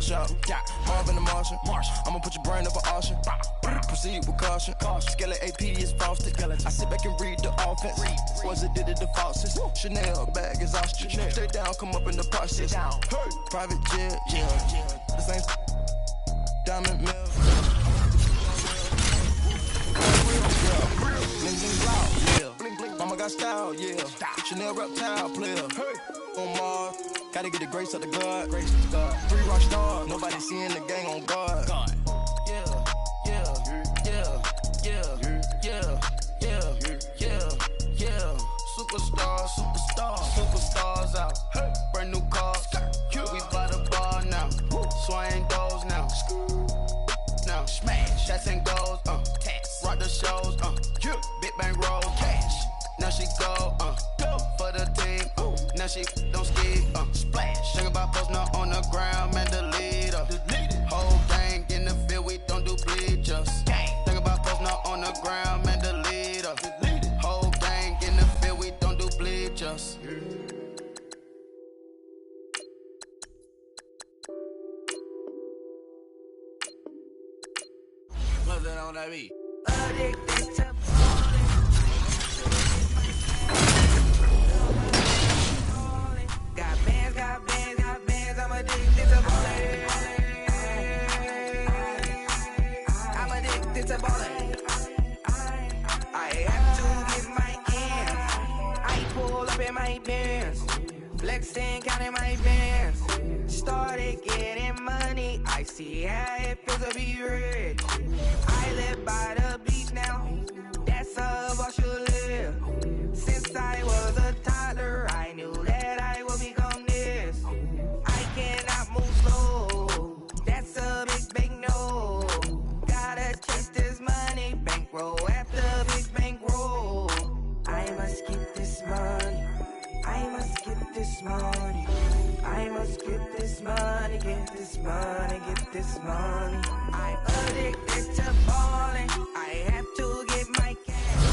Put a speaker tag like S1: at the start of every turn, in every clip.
S1: shop. Marvin the Martian. I'ma put your brain up for auction. Proceed with caution. Skeleton AP is frosted. I sit back and read the offense. Was it did it the faucets? Chanel bag is ostrich. Stay down, come up in the process. Private jet, yeah. The same diamond mill. Bling bling loud, yeah. Mama got style, yeah. Chanel reptile player. On Mars, gotta get the grace of the God. 3 rock stars, nobody seeing the gang on guard. Yeah, yeah, yeah, yeah, yeah, yeah, yeah, yeah. Superstars out. Brand new cars, we by the bar now. Swaying doors now. Now smash, shots and goals, rock the shows, big bang roll, cash. Now she go for the team, now she don't ski, splash. Think about posting up on the ground, man, the leader. Whole gang in the field, we don't do bleachers. Think about posting up on the ground, man, the leader. Whole gang in the field, we don't do bleachers. What's that on that beat? Addicted to balling. Got bands, I'm addicted to balling. I'm addicted to balling. I have to get my ends. I pull up in my Benz, flexing, counting my bands. Started getting money, I see how it feels to be rich. I live by the beach now, that's how I should live. Since I was a toddler, I knew that I would become this. I cannot move slow, that's a big no. Gotta chase this money, bankroll after big bankroll. I must get this money, I must get this money. I must get this money, get this money, get this money. I'm addicted to balling. I have to get my cash.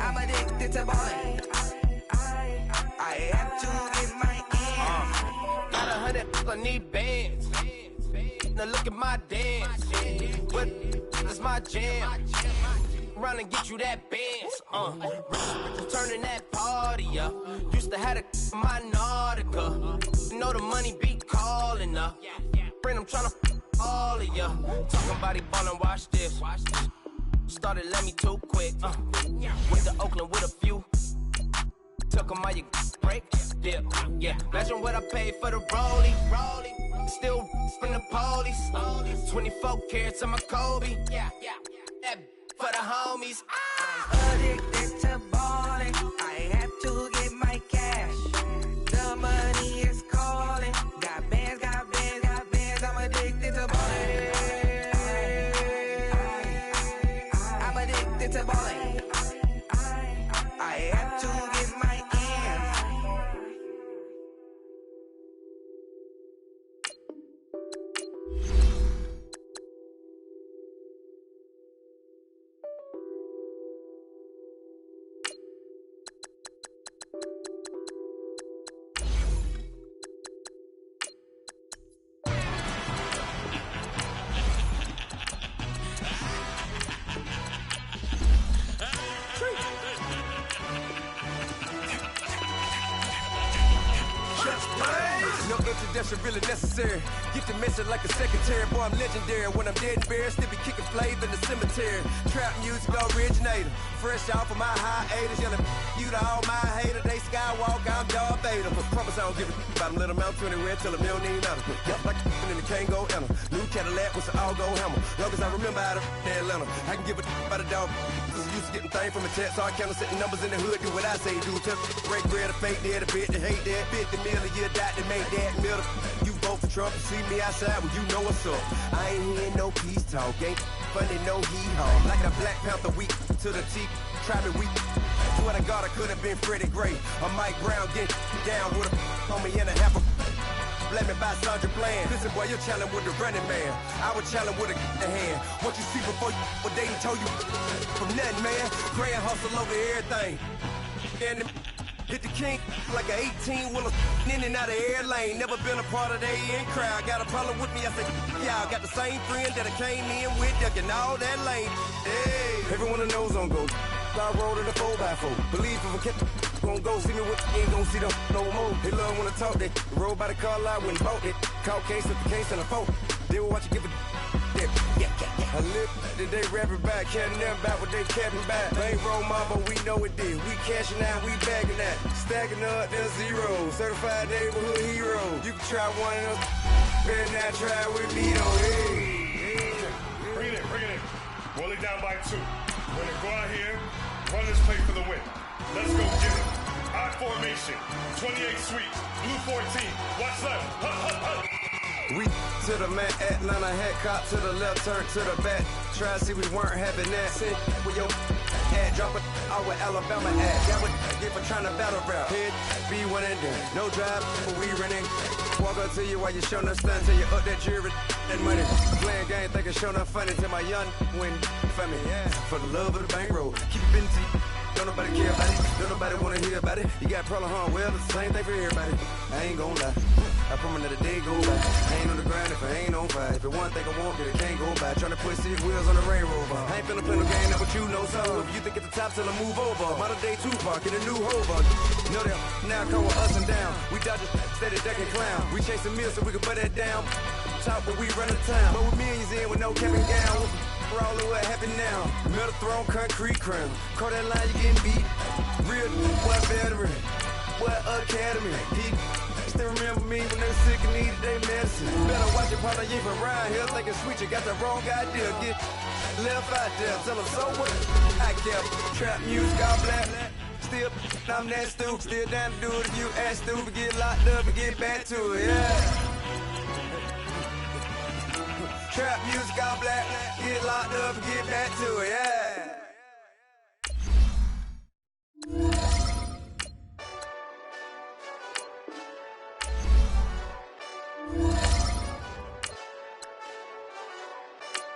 S1: I'm addicted to balling. I have to get my ends. Got 100, I need bands. Now look at my dance. What is my jam? Run and get you that Benz. Turning that party up. Used to have a my Nautica. You know the money be calling up. Friend, I'm tryna all of ya. Talking about it ballin', watch this. Started let me too quick. Went to Oakland with a few. Took 'em all you break. Yeah. Imagine what I paid for the rollie. Still from the police. 24 carats on my Kobe. That for the homies. I'm addicted to balling. I have to get my cash. The money is calling. Got bands. I'm addicted to balling. I'm addicted to balling. I have to get my ends.
S2: No introduction really necessary. Get the message like a secretary. Boy, I'm legendary. When I'm dead and buried, still be kicking flavor in the cemetery. Trap music originator. Fresh off of my hiatus. Yelling you to all my haters. They skywalk, I'm Darth Vader. But promise I don't give a about them. Let them out 20 red till a $1 million. Yup, like in the Kango enter. New Cadillac with an all-go hammer. Long as I remember out of Atlanta. I can give a about a dog. Used to getting things from a chat, so I count setting numbers in the hood. Do what I say, do. Tell break bread, a fake dead, a bit to hate that. 50 million, you die to make that middle. You vote for Trump, you see me outside, well, you know what's up. I ain't hearing no peace talk, ain't funny, no hee-haw. Like a Black Panther week to the teeth, try me weak. Swear to God, I could have been Freddie Gray. Or Mike Brown get down with a on me and a half a blame me by Sandra Bland. Listen, boy, you're challenging with the running man. I was challenging with a hand. What you see before before you what they told you from nothing, man. Grand hustle over everything. And hit the king like an 18-wheeler in and out of air lane. Never been a part of the in crowd. Got a problem with me, I said, y'all got the same friend that I came in with, ducking all that lane. Hey, everyone that knows on go. I rolled in a 4x4. Believe if I kept gon' go see me with ain't gon' see them no more. They love when I talk, they roll by the car lot when bought it. Call case with the case and a phone. They will watch you give it. I live today rapping back, caring them back what they capping back. Ain't roll mom, but we know it did. We cashing out, we bagging that. Stacking up, there's zero. Certified neighborhood hero. You can try one of them, better not try with me though. Hey.
S3: Bring it in. Roll it down by 2. We're gonna go out here, run this play for the win. Let's go get it. I formation, 28 sweeps, blue 14. Watch left. Hut.
S2: We to the man, Atlanta hat cop to the left, turn to the back. Try to see we weren't having that. Sit with your ad, drop it out with Alabama ad. That would get for trying to battle rap. Head, be one and done. No drive, but we running. Walk up to you while you showing us stun till you up that jury and money. Playing game, thinking showing up funny till my young win for me. Yeah, for the love of the bankroll. Keep it busy. Don't nobody care about it. Don't nobody wanna hear about it. You got problem, huh? Well, it's the same thing for everybody. I ain't gon' lie. I promise that a day go by. I ain't on the ground if I ain't on fire. If it one thing I want, then it can't go by. Tryna put 6 wheels on the railroad. I ain't finna play no game, not what you know. So if you think at the top till I move over. Modern day Tupac in a new hover. Know that now come with us and down. We dodge a steady decking clown. We chasing meals so we can put that down. Top but we run the town. But with millions in with no cap and gown. We're all over what happened now. Metal throne, concrete crown. Call that line, you getting beat. Real what veteran. What academy. He still remember me when they sick and needed their medicine. Better watch your partner, you ain't from around here thinking sweet. You got the wrong idea. Get left out there. Tell them so what? I kept trap music all black. Still, I'm that stupid. Still down to do it if you act stupid. Get locked up and get back to it. Yeah. Trap music all black, get locked up and get back to it, yeah.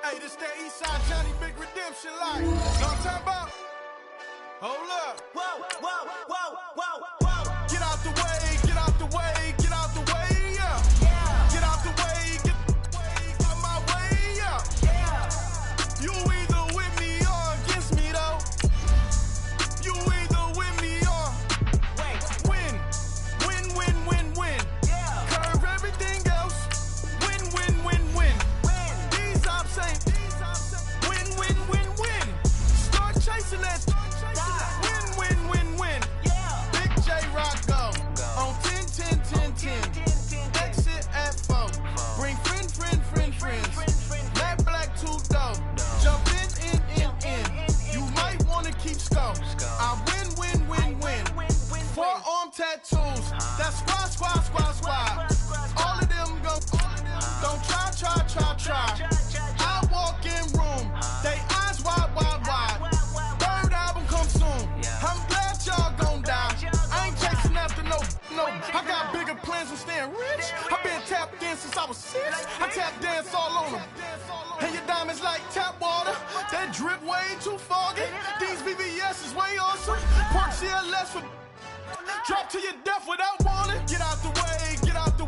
S4: Hey, this that Eastside Johnny Big Redemption life. Know what I'm talking about? Hold up. Whoa. Get out the way, get out the way, get out the way, yeah. Get out the way, get out my way, yeah. You either with me or against me, though. You either with me or win. Curve everything else. Win. These ops ain't win. Start chasing that. Win. Big J Rock go on 10. Exit at 4. Bring friends. Matt Black 2 dope. Jump in. You might wanna keep scope. I win. Forearm tattoos. That's squad. All of them go. Don't try. I walk in room. They eyes wide. Third album come soon. I'm glad y'all gon' die. I ain't chasing after no. I got bigger plans than staying rich. I've been tapped in since I was 6. I tap dance all on them. And your diamonds like tap water. That drip way too foggy. These VVS is way awesome. Park CLS for drop to your death without warning. Get out the way, yeah. Get out the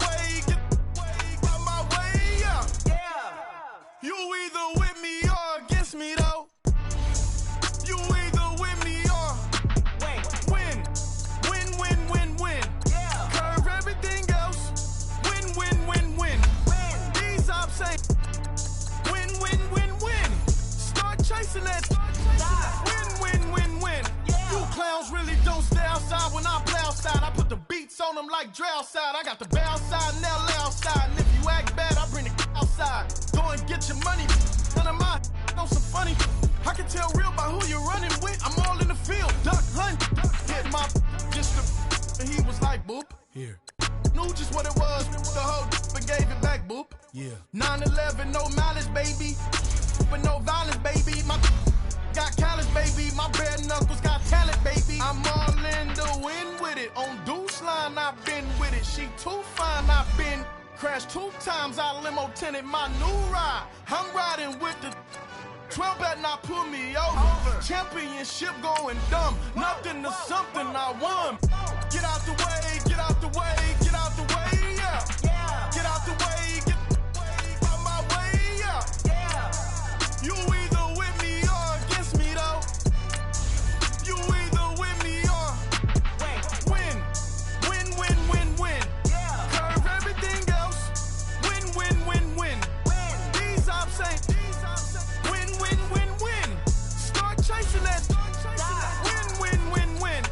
S4: way, get out my way, yeah. You either with me or against me, though. You either with me or win. Curve everything else. Win. These ops ain't win. Start chasing that. Win. You clowns really don't stay outside when I play outside. I put the beats on them like Dre outside. I got the bow side and they'll lay outside. And if you act bad, I bring the outside. Go and get your money. None of my on some funny. I can tell real by who you're running with. I'm all in the field. Duck hunt. Hit my just and he was like, boop. Here. Knew just what it was. The whole but gave it back, boop. Yeah. 9/11, no malice, baby. But no violence, baby. My got callous, baby. My bare knuckles got talent, baby. I'm all in the wind with it. On Deuce line, I've been with it. She too fine, I've been Crashed 2 times, I limo tinted my new ride. I'm riding with the 12 better not pull me over. Championship going dumb. Nothing to something I won. Get out the way, get out the way, get out the way, yeah. Get out the way, get out my way, yeah. You either with me or against me though. You either with me or win. Win, win, win, win. Curve everything else. Win, win, win, win. These I'm saying. Win, win, win, win. Start chasing that. Win, win, win, win.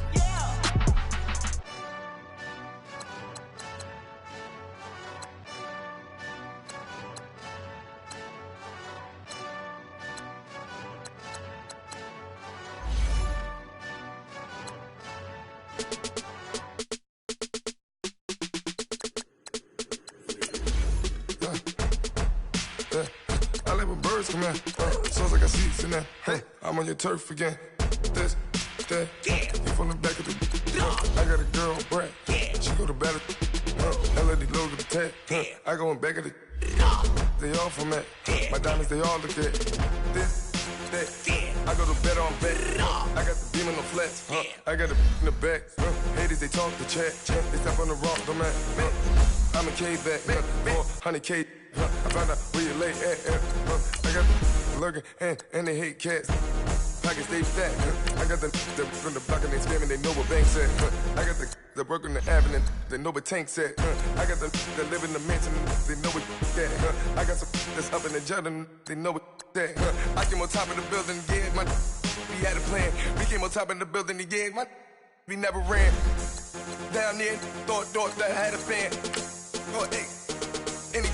S5: I let my birds come in. Sounds like I see seats in there. Hey, I'm on your turf again. This, that, you from the back of the. I got a girl, Brad. She go to battle. LED logo the tag. I go in back of the. They all from that. My diamonds, they all look at. This, that. I go to bed on bed. I got the beam in the flats. I got the in the back. Haters, they talk the chat. They step on the rock, the man. I'm a K-back. 400K. I found out where you lay at. I got the lurking and they hate cats. Pockets stay fat. I got the from the block and they screaming, they know what banks at. I got the work on the avenue, they know what tanks at. I got the live in the mansion, they know what that. I got some that's up in the Jordan, they know what that. I came on top of the building, yeah, my we had a plan. We came on top of the building, yeah, my we never ran. Down there, thought that I had a fan. Oh, hey, any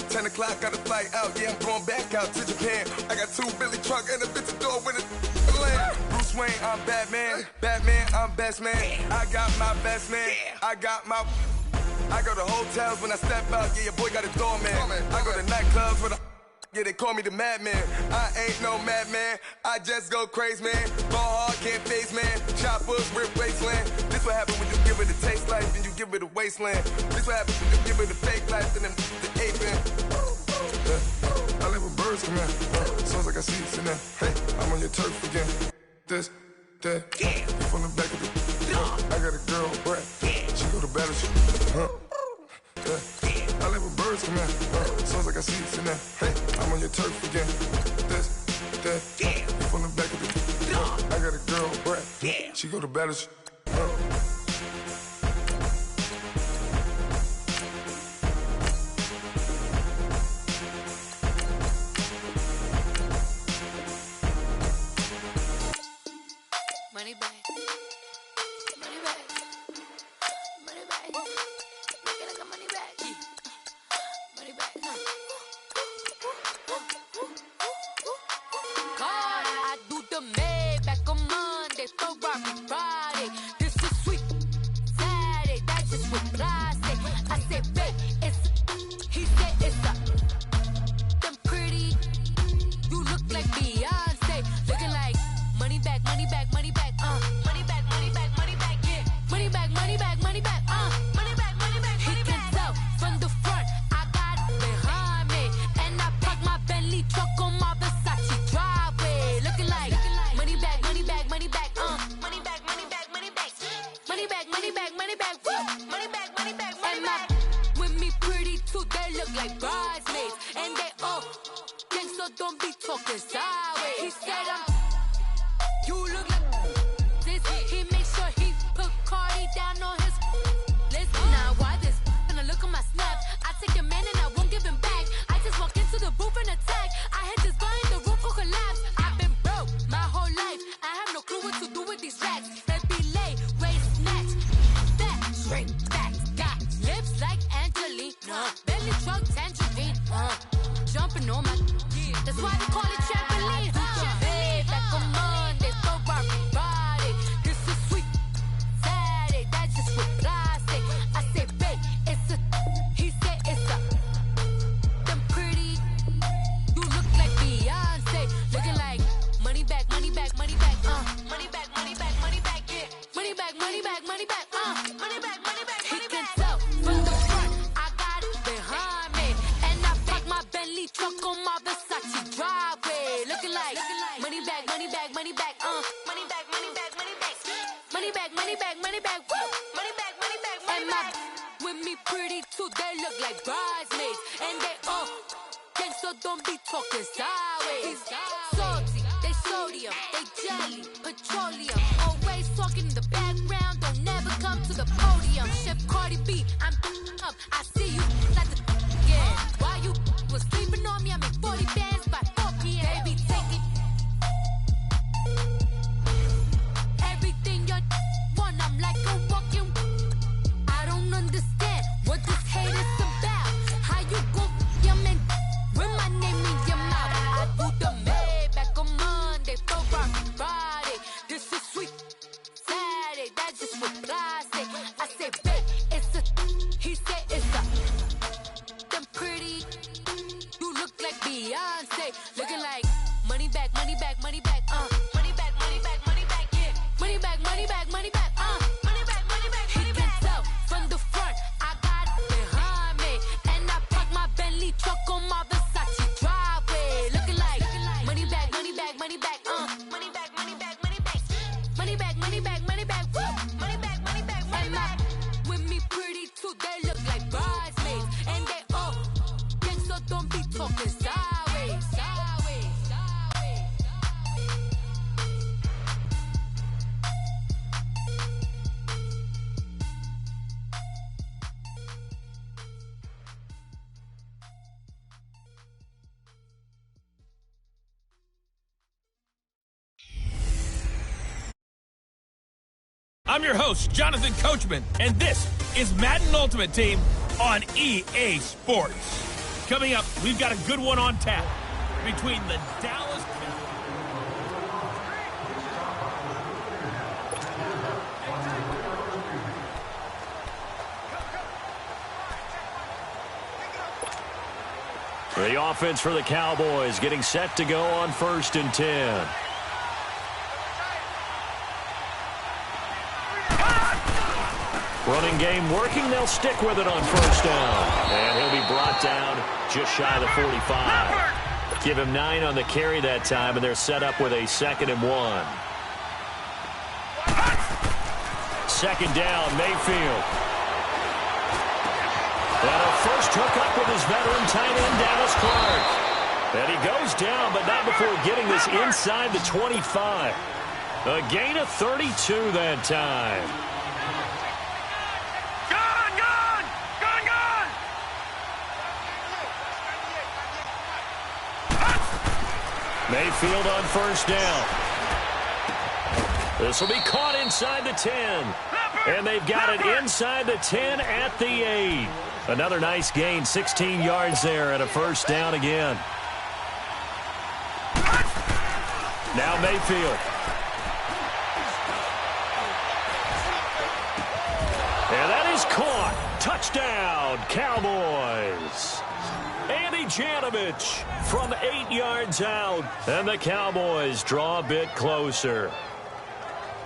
S5: 10 o'clock, got a flight out, yeah, I'm going back out to Japan. I got 2 Billy truck and a bitch door with a land. Bruce Wayne, I'm Batman. Batman, I'm best man. I got my best man. I got my. I go to hotels when I step out, yeah, your boy got a doorman. I go to nightclubs with a. Yeah, they call me the madman. I ain't no madman. I just go crazy, man. Ball hard, can't face, man. Choppers, rip wasteland. This what happens when you give it a taste life and you give it a wasteland. This what happens when you give it a fake life and then the aping. I let my birds come in. Sounds like I see seats in there. Hey, I'm on your turf again. This, that, you from the back of the. I got a girl, Brad. She go to battle, she. I let my birds come in. Sounds like I see seats in there. Hey, I'm on your turf again. This, that, you from the back of the. I got a girl, Brad. She go to battle, she.
S6: Money back. Money back. Money back. Make it like a money back. Money back. God, I do the Maybach on Monday, Ferrari Friday. This is sweet Saturday. That's just what plastic. I said, babe, it's. He said it's a. Them pretty. You look like Beyonce. Looking like money back, money back, money back. Money back, money back, money back, yeah. Money back, money back, money back, money back, money back, money back. He can tell from the front, I got it behind me. And I park my Bentley truck on my Versace driveway. Looking like money back, money back, money back, money back, money back, money back. Money back, money back, money back, woo. Money back, money back, money back. With me pretty too, they look like bridesmaids. And they all think so, don't be talking sideways. He said you look like this. He makes sure he put Cardi down on his list. Now why this? When I look at my snaps, I take your man and I won't give him back. I just walked into the booth and attack. I had this guy in the roof who collapsed. I've been broke my whole life. I have no clue what to do with these racks. Baby lay, waist snatch, fat, straight back. Got lips like Angelina, belly truck tangerine. Jumping on my, that's why they call it trampoline. Back on Monday, Ferrari Friday. This is sweet Saturday. That's just with plastic. I said, babe, it's a. He said it's a. Them pretty. You look like Beyonce. Looking like money back, money back, money back. Money back, money back, money back. Yeah. Money back, money back, money back. Money back, money back, money back. He can tell from the front, I got it truck on my Versace driveway. Looking like money bag, money bag, money bag, money bag, money bag, money bag, money bag, money bag, money bag, woo, money bag, money bag, money bag. With me pretty too, they look like bridesmaids, and they so don't be talking sideways. Salty, they sodium, they jelly, petroleum. Always talking in the background, don't never come to the podium. Chef Cardi B, I'm up, I see you like the again. While you was sleeping on me, I make 40 bands by 4 p.m. Baby, take it. Everything you want, I'm like a walking. I don't understand what this hate is about. How you go, yeah, man. With my name in your mouth, I do the Maybach on Monday, Friday. This is sweet Saturday, that's just what plastic. I say, babe, it's a. He said it's a. Them pretty, you look like Beyonce, looking like money back, money back, money back, money back, money back, money back, yeah, money back, money back, money back, money back, money back. He can tell from the front, I got it behind me, and I park my Bentley truck on my Versace driveway, looking like money back, money back, money back, money back, money back, money back, money back, money back, money back, woo, money back, money back, money back. With me pretty too, they look like bridesmaids, and they all gang, so don't be talking sideways, sideways, sideways.
S7: I'm your host, Jonathan Coachman, and this is Madden Ultimate Team on EA Sports. Coming up, we've got a good one on tap between the Dallas
S8: The offense for the Cowboys getting set to go on 1st and 10. Running game working. They'll stick with it on 1st down. And he'll be brought down just shy of the 45. Give him 9 on the carry that time, and they're set up with a 2nd and 1. 2nd down, Mayfield. And a first hookup with his veteran tight end, Dallas Clark. And he goes down, but not before getting this inside the 25. A gain of 32 that time. Mayfield on 1st down. This will be caught inside the 10. And they've got it inside the 10 at the 8. Another nice gain, 16 yards there and a 1st down again. Now Mayfield. And that is caught. Touchdown, Cowboys. Andy Janovich from 8 yards out. And the Cowboys draw a bit closer.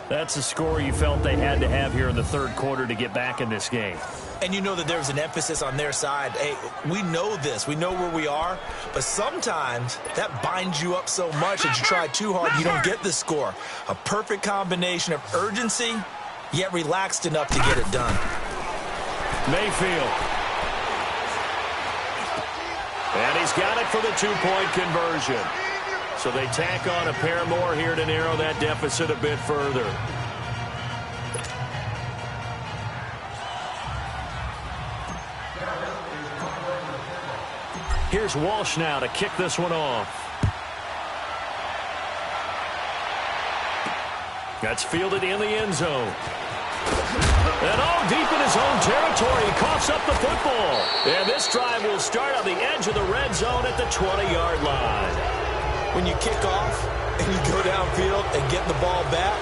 S8: That's a score you felt they had to have here in the 3rd quarter to get back in this game.
S9: And you know that there's an emphasis on their side. Hey, we know this. We know where we are. But sometimes that binds you up so much that you try too hard, you don't get the score. A perfect combination of urgency, yet relaxed enough to get it done.
S8: Mayfield. And he's got it for the 2-point conversion. So they tack on a pair more here to narrow that deficit a bit further. Here's Walsh now to kick this one off. That's fielded in the end zone. And all deep in his own territory, he coughs up the football. And this drive will start on the edge of the red zone at the 20-yard line.
S9: When you kick off and you go downfield and get the ball back,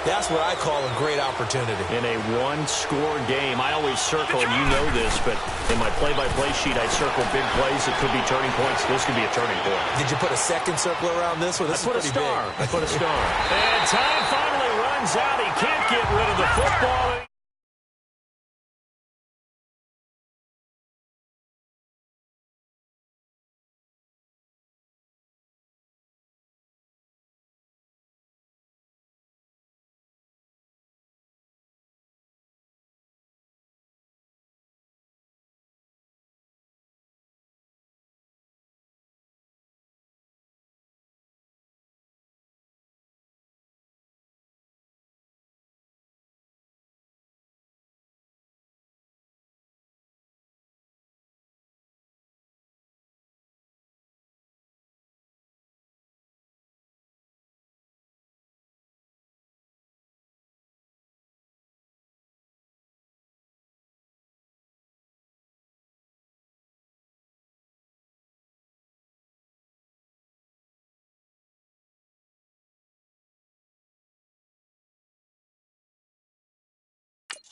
S9: that's what I call a great opportunity. In a one-score game, I always circle, and you know this, but in my play-by-play sheet, I circle big plays that could be turning points. This could be a turning point. Did you put a second circle around this one? This I put a star. I put a star. And time finally runs out. He can't get rid of the football.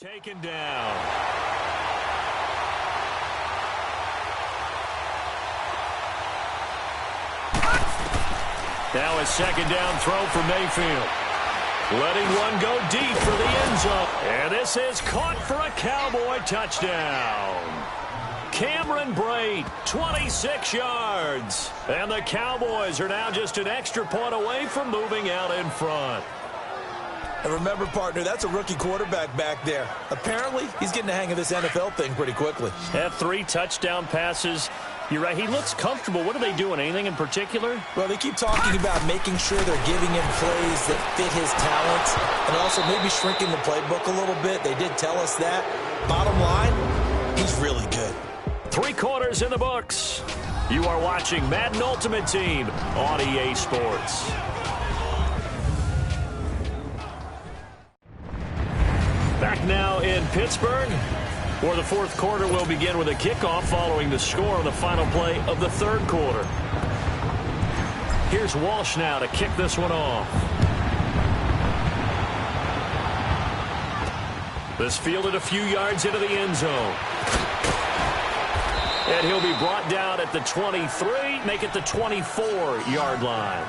S8: taken down. Now a second down throw for Mayfield. Letting one go deep for the end zone. And this is caught for a Cowboy touchdown. Cameron Brate, 26 yards. And the Cowboys are now just an extra point away from moving out in front.
S9: And remember, partner, that's a rookie quarterback back there. Apparently, he's getting the hang of this NFL thing pretty quickly.
S8: Had 3 touchdown passes. You're right. He looks comfortable. What are they doing? Anything in particular?
S9: Well, they keep talking about making sure they're giving him plays that fit his talents and also maybe shrinking the playbook a little bit. They did tell us that. Bottom line, he's really good.
S8: 3 quarters in the books. You are watching Madden Ultimate Team on EA Sports. Back now in Pittsburgh, where the fourth quarter will begin with a kickoff following the score on the final play of the third quarter. Here's Walsh now to kick this one off. This fielded a few yards into the end zone. And he'll be brought down at the 23, make it the 24-yard line.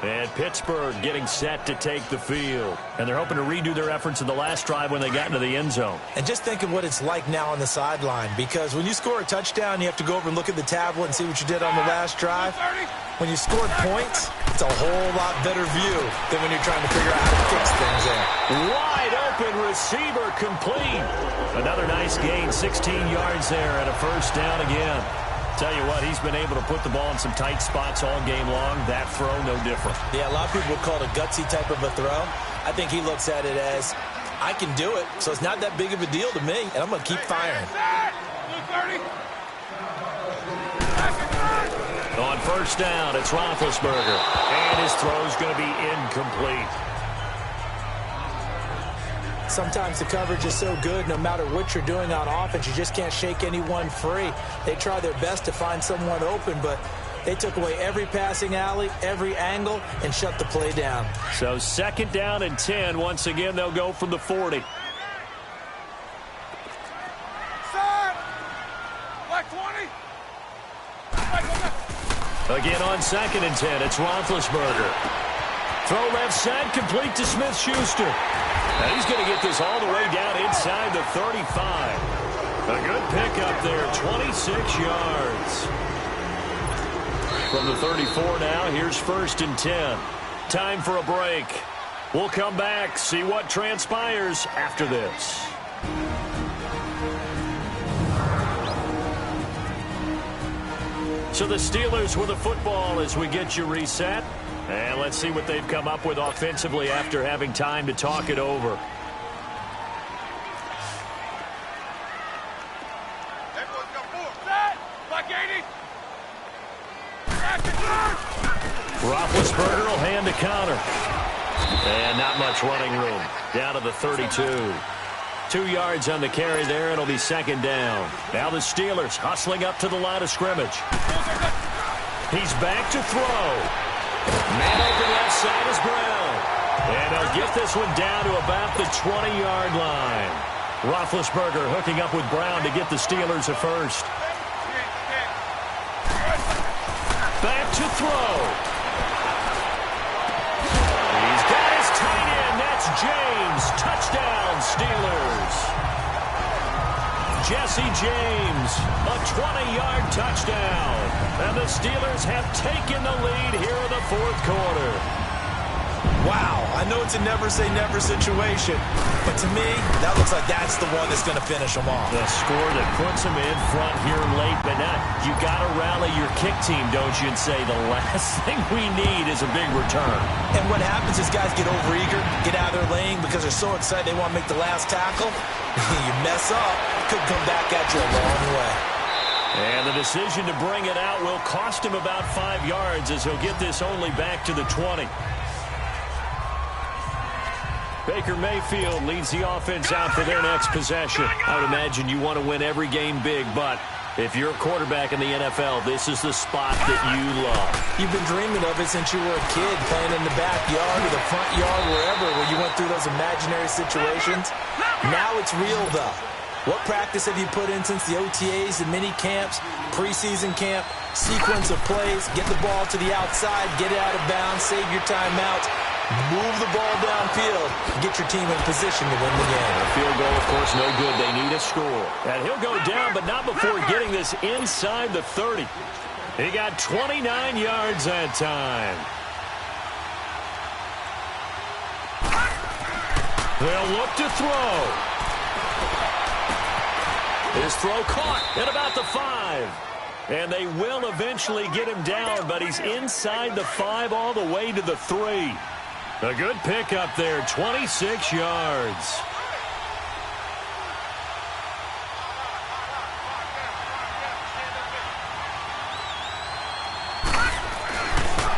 S8: And Pittsburgh getting set to take the field. And they're hoping to redo their efforts in the last drive when they got into the end zone.
S9: And just think of what it's like now on the sideline, because when you score a touchdown, you have to go over and look at the tablet and see what you did on the last drive. When you scored points, it's a whole lot better view than when you're trying to figure out how to fix things there.
S8: Wide open receiver complete. Another nice gain, 16 yards there and a first down again. Tell you what, he's been able to put the ball in some tight spots all game long. That throw, no different.
S9: Yeah, a lot of people would call it a gutsy type of a throw. I think he looks at it as, I can do it, so it's not that big of a deal to me, and I'm going to keep firing.
S8: On first down, it's Roethlisberger, and his throw's going to be incomplete.
S9: Sometimes the coverage is so good, no matter what you're doing on offense, you just can't shake anyone free. They try their best to find someone open, but they took away every passing alley, every angle, and shut the play down.
S8: So second down and 10. Once again, they'll go from the 40. Again on second and 10, it's Roethlisberger. Throw left side, complete to Smith-Schuster. And he's going to get this all the way down inside the 35. A good pickup there, 26 yards. From the 34 now, here's first and 10. Time for a break. We'll come back, see what transpires after this. So the Steelers with the football as we get you reset. And let's see what they've come up with offensively after having time to talk it over. Roethlisberger will hand a counter. And not much running room. Down to the 32. 2 yards on the carry there. It'll be second down. Now the Steelers hustling up to the line of scrimmage. He's back to throw. Man open left side is Brown. And they'll get this one down to about the 20-yard line. Roethlisberger hooking up with Brown to get the Steelers a first. Back to throw. He's got his tight end. That's James. Touchdown, Steelers. Jesse James, a 20-yard touchdown. And the Steelers have taken the lead here in the fourth quarter.
S9: Wow, I know it's a never-say-never situation, but to me, that looks like that's the one that's going to finish them off.
S8: The score that puts them in front here late, but now you got to rally your kick team, don't you, and say the last thing we need is a big return.
S9: And what happens is guys get overeager, get out of their lane because they're so excited they want to make the last tackle. You mess up, could come back at you a long way.
S8: And the decision to bring it out will cost him about 5 yards as he'll get this only back to the 20. Baker Mayfield leads the offense out for their next possession. I would imagine you want to win every game big, but If you're a quarterback in the NFL, this is the spot that you love.
S9: You've been dreaming of it since you were a kid, playing in the backyard or the front yard, wherever, where you went through those imaginary situations. Now it's real, though. What practice have you put in since the OTAs, the mini camps, preseason camp, sequence of plays, get the ball to the outside, get it out of bounds, save your timeouts, move the ball downfield, get your team in position to win the game.
S8: A field goal, of course, no good. They need a score. And he'll go down, but not before getting this inside the 30. He got 29 yards that time. They'll look to throw. His throw caught at about the 5. And they will eventually get him down, but he's inside the 5 all the way to the 3. A good pickup there, 26 yards.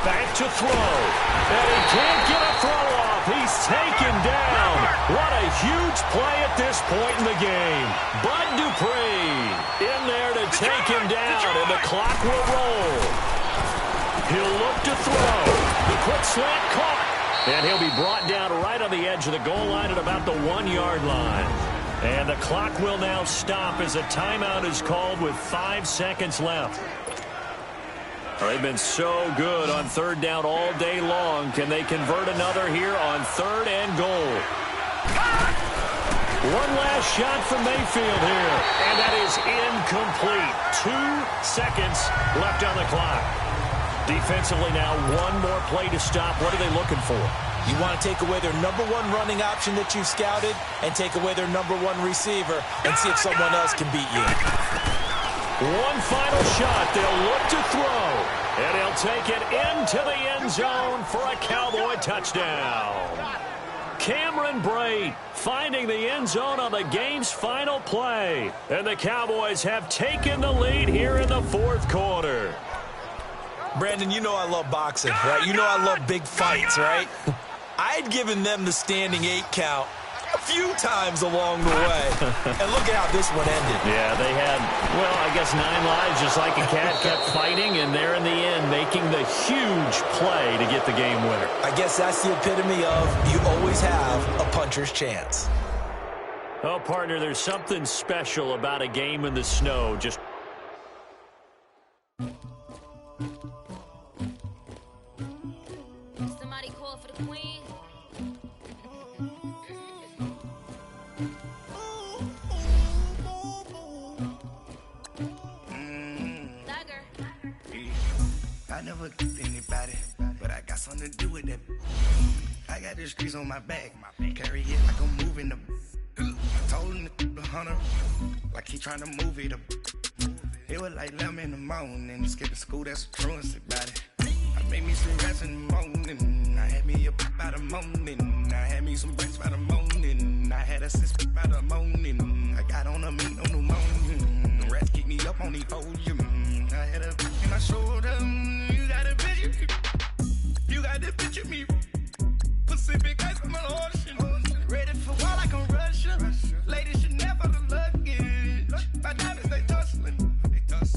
S8: Back to throw. And he can't get a throw off. He's taken down. What a huge play at this point in the game. Bud Dupree in there to take him down, and the clock will roll. He'll look to throw. The quick slant caught. And he'll be brought down right on the edge of the goal line at about the 1-yard line. And the clock will now stop as a timeout is called with 5 seconds left. Well, they've been so good on third down all day long. Can they convert another here on 3rd and goal? One last shot from Mayfield here. And that is incomplete. 2 seconds left on the clock. Defensively now, one more play to stop. What are they looking for?
S9: You want to take away their number 1 running option that you've scouted and take away their number 1 receiver and see if someone else can beat you.
S8: One final shot. They'll look to throw. And he'll take it into the end zone for a Cowboy touchdown. Cameron Brate finding the end zone on the game's final play. And the Cowboys have taken the lead here in the 4th quarter.
S9: Brandon, you know I love boxing, right? You know I love big fights, right? I'd given them the standing 8 count a few times along the way. And look at how this one ended.
S8: Yeah, they had, well, I guess 9 lives, just like a cat, kept fighting, and they're in the end making the huge play to get the game winner.
S9: I guess that's the epitome of you always have a puncher's chance.
S8: Oh, partner, there's something special about a game in the snow. Just
S6: somebody call for the queen.
S10: I never kissed anybody, but I got something to do with that. I got the streets on my back, carry it like I'm moving the. I told him the hunter, like he trying to move it up. It was like 11 in the morning, skipping school, that's a truancy about it. I made me some rats in the morning, I had me a pop by the morning. I had me some bricks by the morning, I had a sis by the morning. I got on a meat on the morning, the rats keep me up on the podium. I had a in my shoulder, you got a picture, you got the picture me. Pacific ice from an ocean, ready for war like I'm Russian. Ladies should never the luggage, my diamonds they tussling.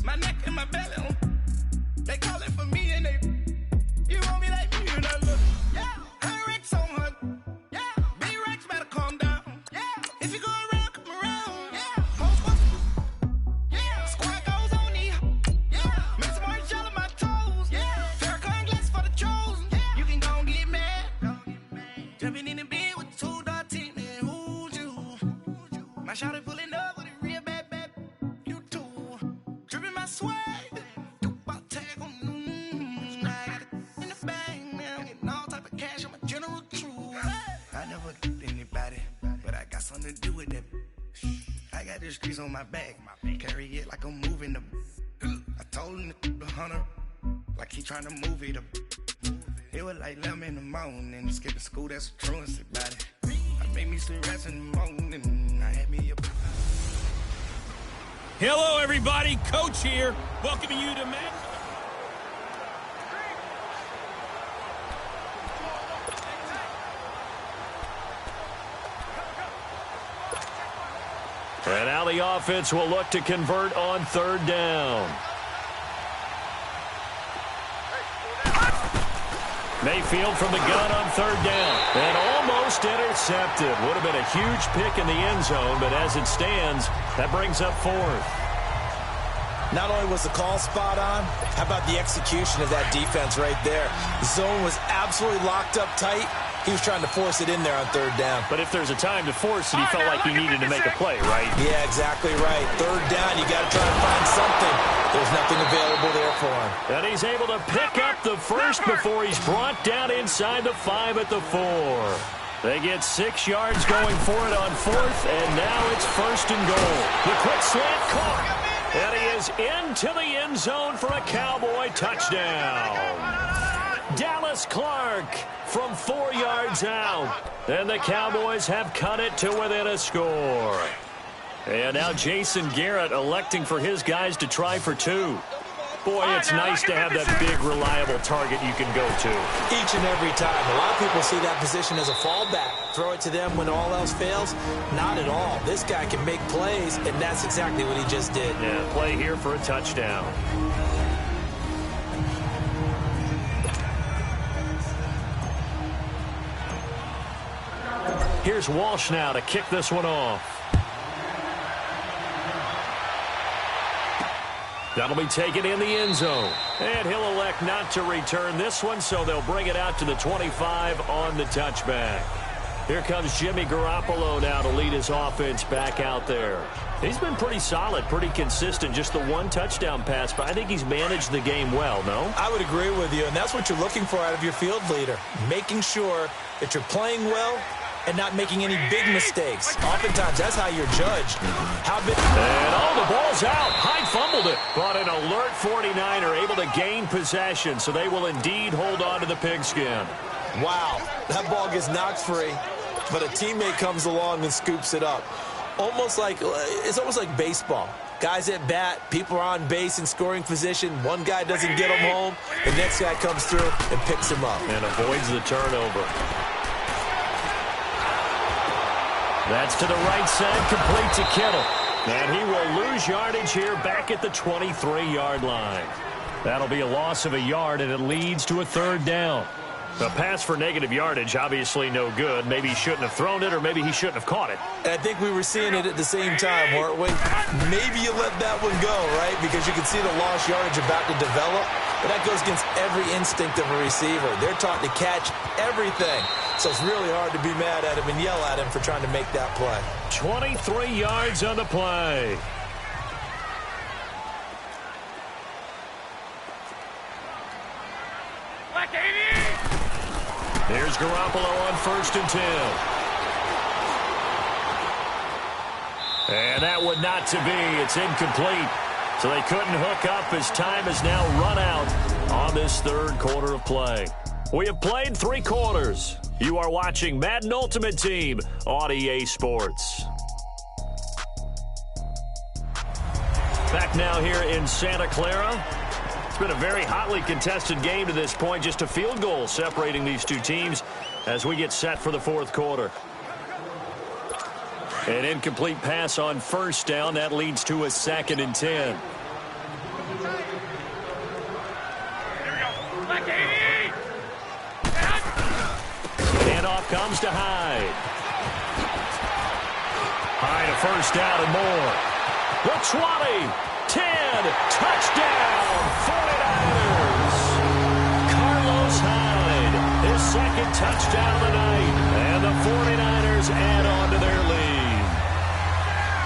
S10: My neck and my belly on, they call it for me and they, you want me like me and I look, yeah, her Rex on her, yeah, B-Rex better calm down, yeah, if you go around, come around, yeah, yeah, squad goes on me, yeah, make some orange gel on my toes, yeah, Farrakhan glass for the chosen, yeah, you can go and get mad, jumping in the bed with the 2 dot team, and who's you, my shawty pulling up with a real bad, you too. Dripping my swag, about tag on I got it in the bag now, getting all type of cash on my general crew. I never killed anybody, but I got something to do with that. I got the streets on my back, carry it like I'm moving the. I told him the hunter, like he trying to move it up. It was like 11 in the morning, skipping school, that's a truancy about it. I made me some rats in the morning, I had me a.
S7: Hello, everybody. Coach here, welcoming you to Madden.
S8: And now the offense will look to convert on third down. Mayfield from the gun on third down. And almost intercepted. Would have been a huge pick in the end zone, but as it stands, that brings up fourth.
S11: Not only was the call spot on, how about the execution of that defense right there? The zone was absolutely locked up tight. He was trying to force it in there on third down.
S8: But if there's a time to force it, he felt like he needed to make a play, right?
S11: Yeah, exactly right. Third down, you got to try to find something. There's nothing available there for him.
S8: And he's able to pick up the first before he's brought down inside the 5 at the 4. They get 6 yards going for it on fourth, and now it's first and goal. The quick slant caught. And he is into the end zone for a Cowboy touchdown. Dallas Clark from 4 yards out. And the Cowboys have cut it to within a score. And now Jason Garrett electing for his guys to try for 2. Boy, it's nice to have that big, reliable target you can go to.
S11: Each and every time. A lot of people see that position as a fallback. Throw it to them when all else fails. Not at all. This guy can make plays, and that's exactly what he just did.
S8: Yeah, play here for a touchdown. Here's Walsh now to kick this one off. That'll be taken in the end zone. And he'll elect not to return this one, so they'll bring it out to the 25 on the touchback. Here comes Jimmy Garoppolo now to lead his offense back out there. He's been pretty solid, pretty consistent, just the one touchdown pass, but I think he's managed the game well, no?
S11: I would agree with you, and that's what you're looking for out of your field leader, making sure that you're playing well and not making any big mistakes. Oftentimes, that's how you're judged.
S8: And the ball's out. Hyde fumbled it. But an alert 49er able to gain possession, so they will indeed hold on to the pigskin.
S11: Wow, that ball gets knocked free, but a teammate comes along and scoops it up. It's almost like baseball. Guys at bat, people are on base in scoring position. One guy doesn't get him home. The next guy comes through and picks him up.
S8: And avoids the turnover. That's to the right side, complete to Kittle. And he will lose yardage here back at the 23-yard line. That'll be a loss of a yard, and it leads to a third down. The pass for negative yardage, obviously no good. Maybe he shouldn't have thrown it, or maybe he shouldn't have caught it.
S11: And I think we were seeing it at the same time, weren't we? Maybe you let that one go, right? Because you can see the lost yardage about to develop. But that goes against every instinct of a receiver. They're taught to catch everything. So it's really hard to be mad at him and yell at him for trying to make that play.
S8: 23 yards on the play. Here's Garoppolo on 1st and 10. And that would not to be. It's incomplete. So they couldn't hook up as time has now run out on this third quarter of play. We have played 3 quarters. You are watching Madden Ultimate Team on EA Sports. Back now here in Santa Clara. It's been a very hotly contested game to this point. Just a field goal separating these two teams as we get set for the fourth quarter. An incomplete pass on 1st down. That leads to a 2nd and 10. Handoff comes to Hyde. Hyde a 1st down and more. The 20, 10, touchdown, 49ers. Carlos Hyde, his 2nd touchdown of the night. And the 49ers add on to their lead.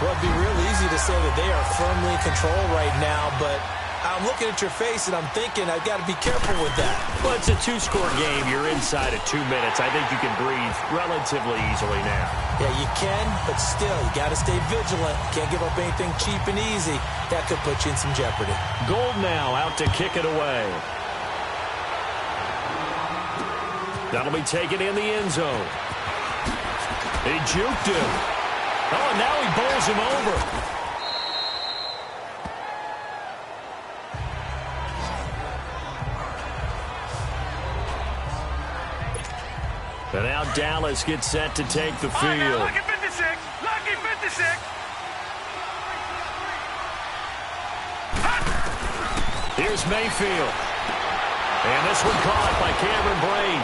S11: Well, it'd be real easy to say that they are firmly in control right now, but I'm looking at your face and I'm thinking I've got to be careful with that.
S8: Well, it's a 2-score game. You're inside of 2 minutes. I think you can breathe relatively easily now.
S11: Yeah, you can, but still, you got to stay vigilant. Can't give up anything cheap and easy. That could put you in some jeopardy.
S8: Gold now out to kick it away. That'll be taken in the end zone. He juked him. Oh, and now he bowls him over. And now Dallas gets set to take the field.
S12: Lucky 56! Lucky 56!
S8: Here's Mayfield. And this one caught by Cameron Braid.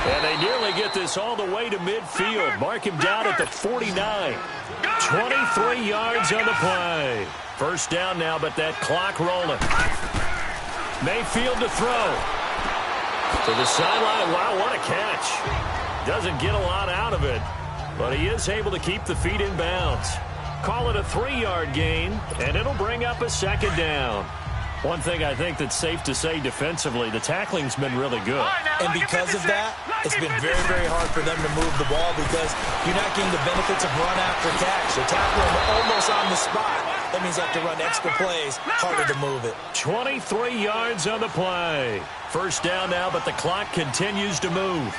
S8: And they nearly get this all the way to midfield. Mark him down at the 49. 23 yards on the play. First down now, but that clock rolling. Mayfield to throw. To the sideline. Wow, what a catch. Doesn't get a lot out of it, but he is able to keep the feet in bounds. Call it a 3-yard gain, and it'll bring up a second down. One thing I think that's safe to say defensively, the tackling's been really good.
S11: And because of that, it's been very, very hard for them to move the ball because you're not getting the benefits of run after catch. They're tackling almost on the spot. That means you have to run extra plays, harder to move it.
S8: 23 yards on the play. First down now, but the clock continues to move.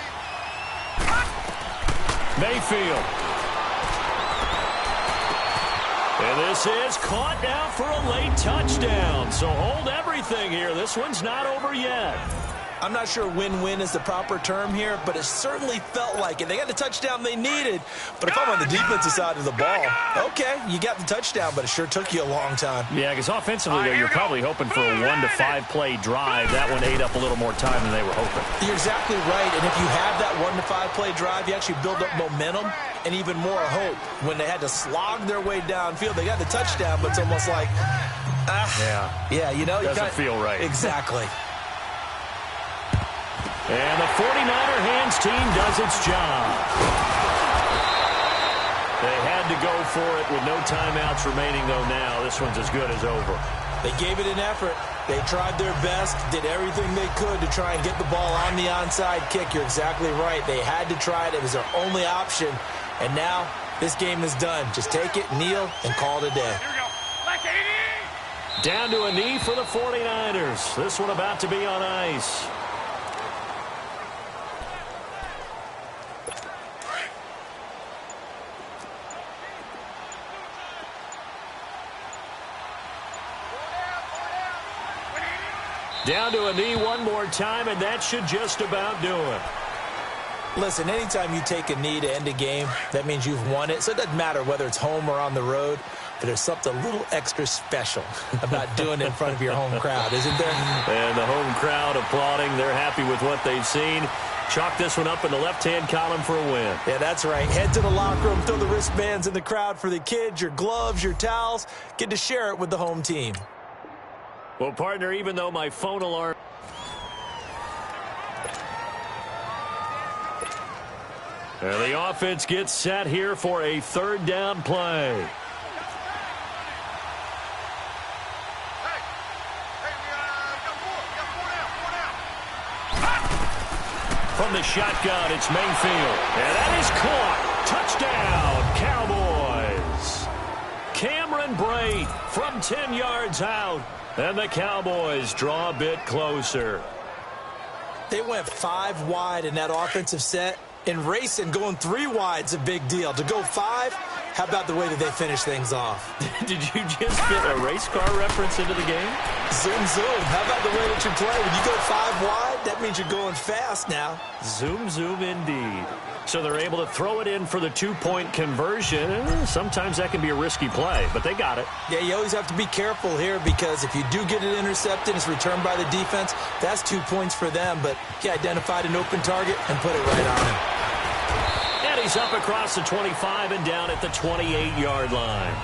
S8: Mayfield. And this is caught now for a late touchdown. So hold everything here. This one's not over yet.
S11: I'm not sure win-win is the proper term here, but it certainly felt like it. They got the touchdown they needed. But if I'm on the defensive side of the ball, okay, you got the touchdown, but it sure took you a long time.
S8: Yeah, because offensively, though, you're probably hoping for a 1 to 5 play drive. That one ate up a little more time than they were hoping.
S11: You're exactly right. And if you have that 1 to 5 play drive, you actually build up momentum and even more hope. When they had to slog their way downfield, they got the touchdown, but it's almost like, yeah, you know,
S8: doesn't feel right.
S11: Exactly.
S8: And the 49er hands team does its job. They had to go for it with no timeouts remaining, though, now. This one's as good as over.
S11: They gave it an effort. They tried their best, did everything they could to try and get the ball on the onside kick. You're exactly right. They had to try it. It was their only option. And now this game is done. Just take it, kneel, and call it a day.
S8: Down to a knee for the 49ers. This one about to be on ice. Down to a knee one more time, and that should just about do it.
S11: Listen, anytime you take a knee to end a game, that means you've won it. So it doesn't matter whether it's home or on the road, but there's something a little extra special about doing it in front of your home crowd, isn't there?
S8: And the home crowd applauding. They're happy with what they've seen. Chalk this one up in the left-hand column for a win.
S11: Yeah, that's right. Head to the locker room, throw the wristbands in the crowd for the kids, your gloves, your towels. Get to share it with the home team.
S8: Well, partner, even though my phone alarm... And the offense gets set here for a third down play. From the shotgun, it's Mayfield. And that is caught. Touchdown, Cowboys. Cameron Braid from 10 yards out. And the Cowboys draw a bit closer.
S11: They went 5 wide in that offensive set. And racing, going 3 wide's a big deal. To go 5, how about the way that they finish things off?
S8: Did you just fit a race car reference into the game?
S11: Zoom, zoom. How about the way that you play? When you go 5 wide, that means you're going fast now.
S8: Zoom, zoom indeed. So they're able to throw it in for the 2-point conversion. Sometimes that can be a risky play, but they got it.
S11: Yeah, you always have to be careful here because if you do get it intercepted, it's returned by the defense. That's 2 points for them, but he identified an open target and put it right on him.
S8: And he's up across the 25 and down at the 28-yard line.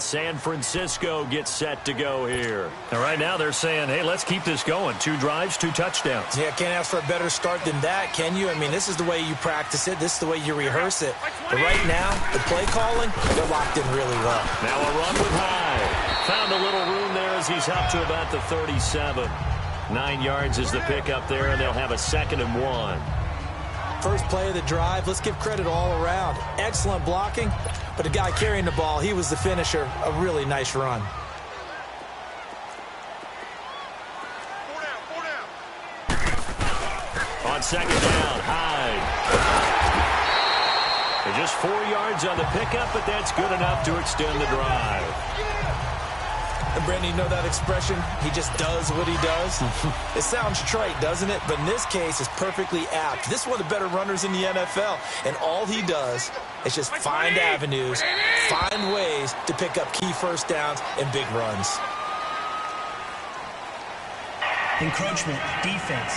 S8: as San Francisco gets set to go here. And right now they're saying, hey, let's keep this going. 2 drives, 2 touchdowns.
S11: Yeah, can't ask for a better start than that, can you? I mean, this is the way you practice it. This is the way you rehearse it. But right now, the play calling, they're locked in really well.
S8: Now a run with Hyde. Found a little room there as he's up to about the 37. 9 yards is the pickup there, and they'll have a 2nd and 1.
S11: First play of the drive, let's give credit all around. Excellent blocking, but the guy carrying the ball, he was the finisher. A really nice run.
S8: On 2nd down, Hyde. And just 4 yards on the pickup, but that's good enough to extend the drive.
S11: And Brandon, you know that expression? He just does what he does. It sounds trite, doesn't it? But in this case, it's perfectly apt. This is one of the better runners in the NFL. And all he does is just find avenues, find ways to pick up key first downs and big runs.
S12: Encroachment, defense.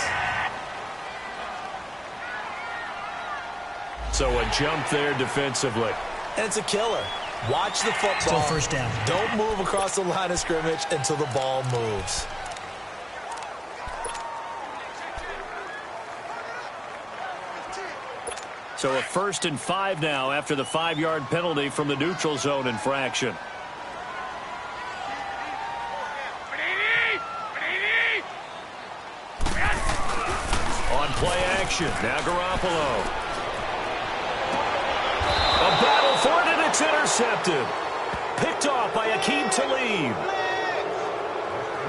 S8: So a jump there defensively.
S11: And it's a killer. Watch the football.
S12: Still first down.
S11: Don't move across the line of scrimmage until the ball moves.
S8: So a 1st and 5 now after the 5-yard penalty from the neutral zone infraction. On play action, now Garoppolo. A battle for it, and it's intercepted. Picked off by Akeem Talib.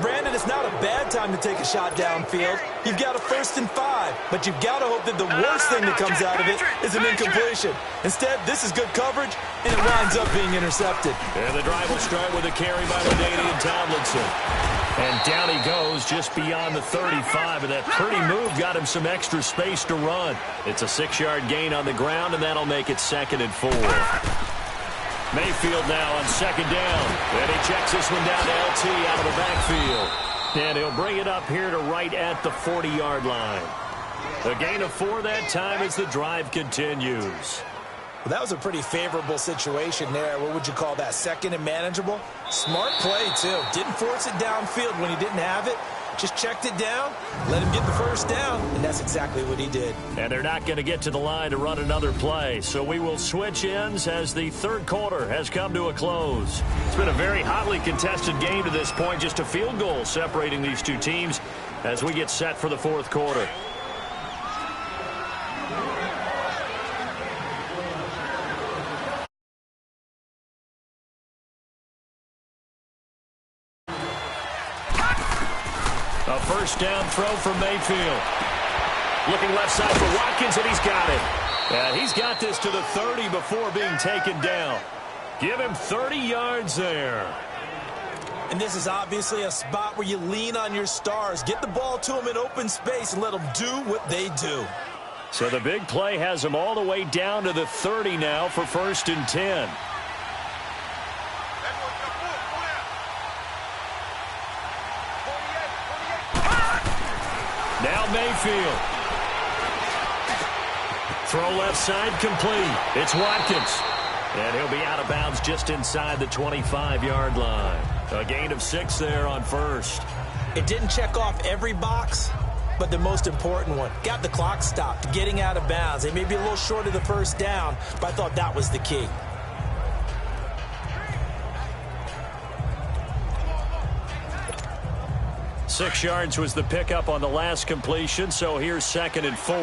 S11: Brandon, it's not a bad time to take a shot downfield. You've got a 1st and 5, but you've got to hope that the worst thing that comes out of it is an incompletion. Instead, this is good coverage, and it winds up being intercepted.
S8: And the drive will start with a carry by LaDainian Tomlinson. And down he goes just beyond the 35, and that pretty move got him some extra space to run. It's a 6-yard gain on the ground, and that'll make it 2nd and 4. Mayfield now on 2nd down. And he checks this one down to LT out of the backfield. And he'll bring it up here to right at the 40-yard line. A gain of 4 that time as the drive continues.
S11: Well, that was a pretty favorable situation there. What would you call that? 2nd and manageable? Smart play, too. Didn't force it downfield when he didn't have it. Just checked it down, let him get the first down, and that's exactly what he did.
S8: And they're not going to get to the line to run another play, so we will switch ends as the 3rd quarter has come to a close. It's been a very hotly contested game to this point, just a field goal separating these two teams as we get set for the 4th quarter. A 1st down throw from Mayfield. Looking left side for Watkins, and he's got it. And he's got this to the 30 before being taken down. Give him 30 yards there.
S11: And this is obviously a spot where you lean on your stars. Get the ball to them in open space and let them do what they do.
S8: So the big play has them all the way down to the 30 now for 1st and 10. Now Mayfield. Throw left side complete. It's Watkins. And he'll be out of bounds just inside the 25-yard line. A gain of 6 there on 1st.
S11: It didn't check off every box, but the most important one. Got the clock stopped, getting out of bounds. They may be a little short of the 1st down, but I thought that was the key.
S8: Six yards was the pickup on the last completion, so here's 2nd and 4.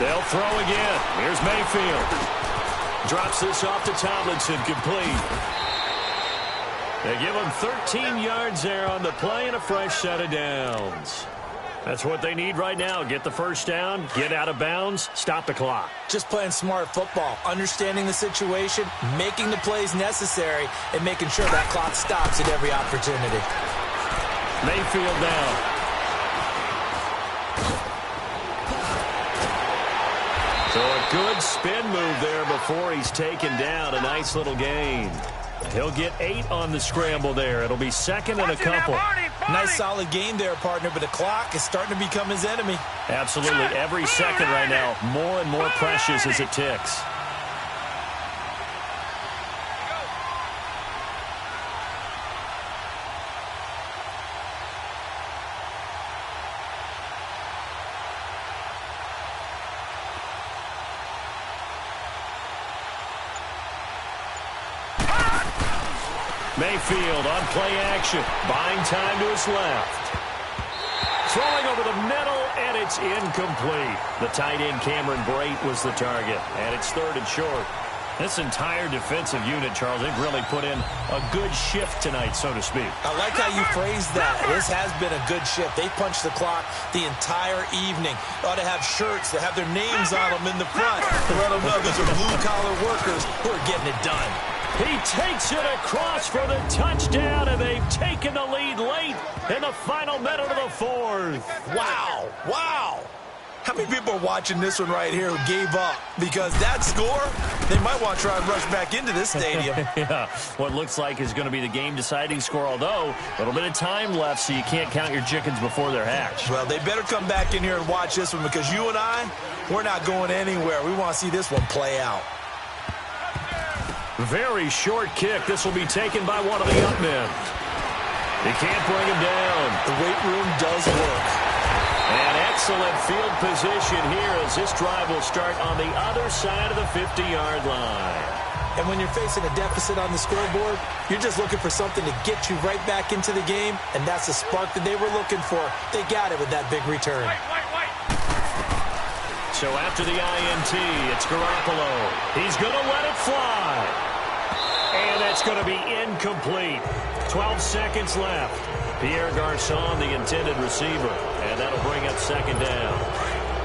S8: They'll throw again. Here's Mayfield. Drops this off to Tomlinson, complete. They give him 13 yards there on the play and a fresh set of downs. That's what they need right now. Get the 1st down, get out of bounds, stop the clock.
S11: Just playing smart football, understanding the situation, making the plays necessary, and making sure that clock stops at every opportunity.
S8: Mayfield now. So a good spin move there before he's taken down. A nice little gain. He'll get 8 on the scramble there. It'll be second and a couple.
S11: Nice solid game there, partner, but the clock is starting to become his enemy.
S8: Absolutely. Every second right now, more and more precious as it ticks. Mayfield on play action, buying time to his left. Throwing over the middle, and it's incomplete. The tight end, Cameron Brate, was the target, and it's 3rd and short. This entire defensive unit, Charles, they've really put in a good shift tonight, so to speak.
S11: I like how you phrased that. This has been a good shift. They punched the clock the entire evening. Ought to have shirts that have their names on them in the front to let them know these are blue-collar workers who are getting it done.
S8: He takes it across for the touchdown, and they've taken the lead late in the final minute of the 4th.
S11: Wow. Wow. How many people are watching this one right here who gave up? Because that score, they might want to try and rush back into this stadium.
S8: Yeah, what looks like is going to be the game-deciding score, although a little bit of time left, so you can't count your chickens before they're hatched.
S11: Well, they better come back in here and watch this one, because you and I, we're not going anywhere. We want to see this one play out.
S8: Very short kick. This will be taken by one of the up men. He can't bring him down.
S11: The weight room does work.
S8: An excellent field position here as this drive will start on the other side of the 50-yard line.
S11: And when you're facing a deficit on the scoreboard, you're just looking for something to get you right back into the game, and that's the spark that they were looking for. They got it with that big return.
S8: So after the INT, it's Garoppolo. He's going to let it fly. And that's going to be incomplete. 12 seconds left. Pierre Garçon, the intended receiver. And that'll bring up 2nd down.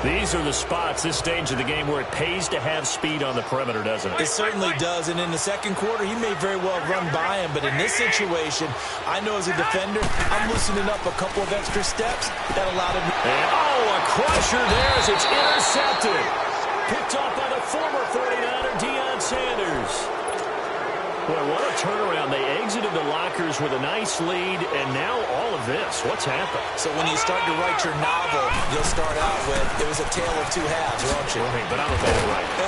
S8: These are the spots, this stage of the game, where it pays to have speed on the perimeter, doesn't it?
S11: It certainly does. And in the second quarter, he may very well run by him. But in this situation, I know as a defender, I'm loosening up a couple of extra steps that allowed him to...
S8: And, a crusher there as it's intercepted. Picked off by the former 49er, Deion Sanders. Boy, what a turnaround. They exited the lockers with a nice lead, and now all of this. What's happened?
S11: So when you start to write your novel, you'll start out with, it was a tale of two halves, won't you?
S8: Right, but I'm a bad writer.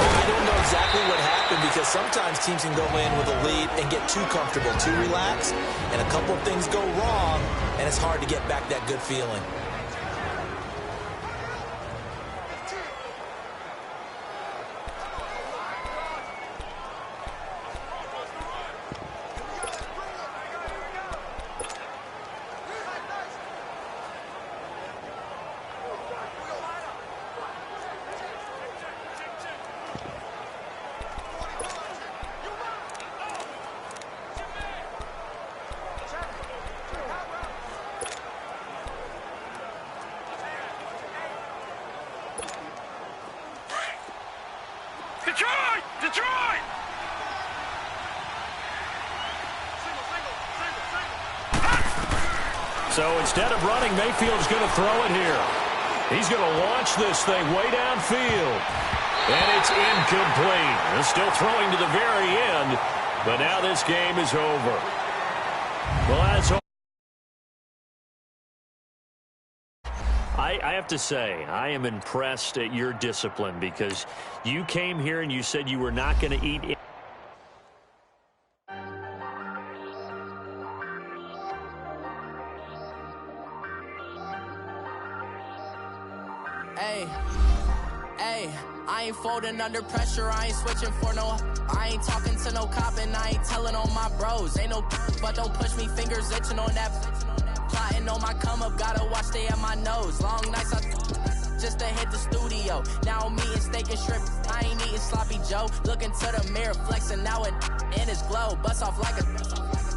S11: I don't know exactly what happened, because sometimes teams can go in with a lead and get too comfortable, too relaxed, and a couple of things go wrong, and it's hard to get back that good feeling.
S3: Detroit!
S8: So instead of running, Mayfield's going to throw it here. He's going to launch this thing way downfield. And it's incomplete. They're still throwing to the very end, but now this game is over. Well, that's over. I have to say, I am impressed at your discipline, because you came here and you said you were not going to eat.
S13: Hey, I ain't folding under pressure, I ain't switching for no. I ain't talking to no cop and I ain't telling on my bros. Ain't no but don't push me, fingers itching on that. Plotting on my come up, gotta watch stay at my nose. Long nights just to hit the studio. Now I'm eating steak and shrimp, I ain't eating sloppy Joe. Looking to the mirror, flexing now and in his glow. Bust off like a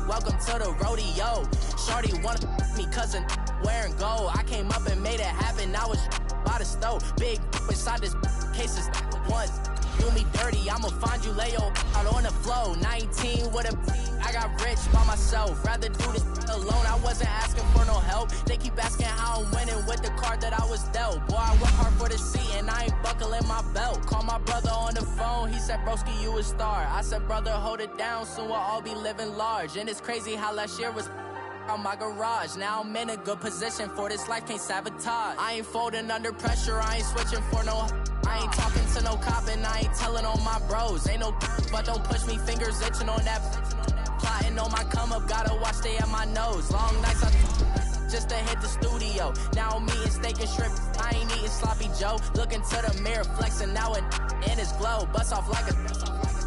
S13: welcome to the rodeo. Shorty wanna me cousin wearing gold. I came up and made it happen, I was by the stove. Big inside this cases once. Do me dirty, I'ma find you, lay your out on the floor. 19 with a I got rich by myself. Rather do this alone, I wasn't asking for no help. They keep asking how I'm winning with the card that I was dealt. Boy, I work hard for the seat and I ain't buckling my belt. Call my brother on the phone, he said, broski, you a star. I said, brother, hold it down, soon we'll all be living large. And it's crazy how last year was on my garage. Now I'm in a good position for this life, can't sabotage. I ain't folding under pressure, I ain't switching for no. I ain't talking to no cop and I ain't telling on my bros. Ain't no but don't push me, fingers itching on that. Plotting on my come up, gotta watch stay at my nose. Long nights just to hit the studio. Now I'm eating steak and shrimp, I ain't eating sloppy Joe. Looking to the mirror, flexing now and in his glow. Bust off like a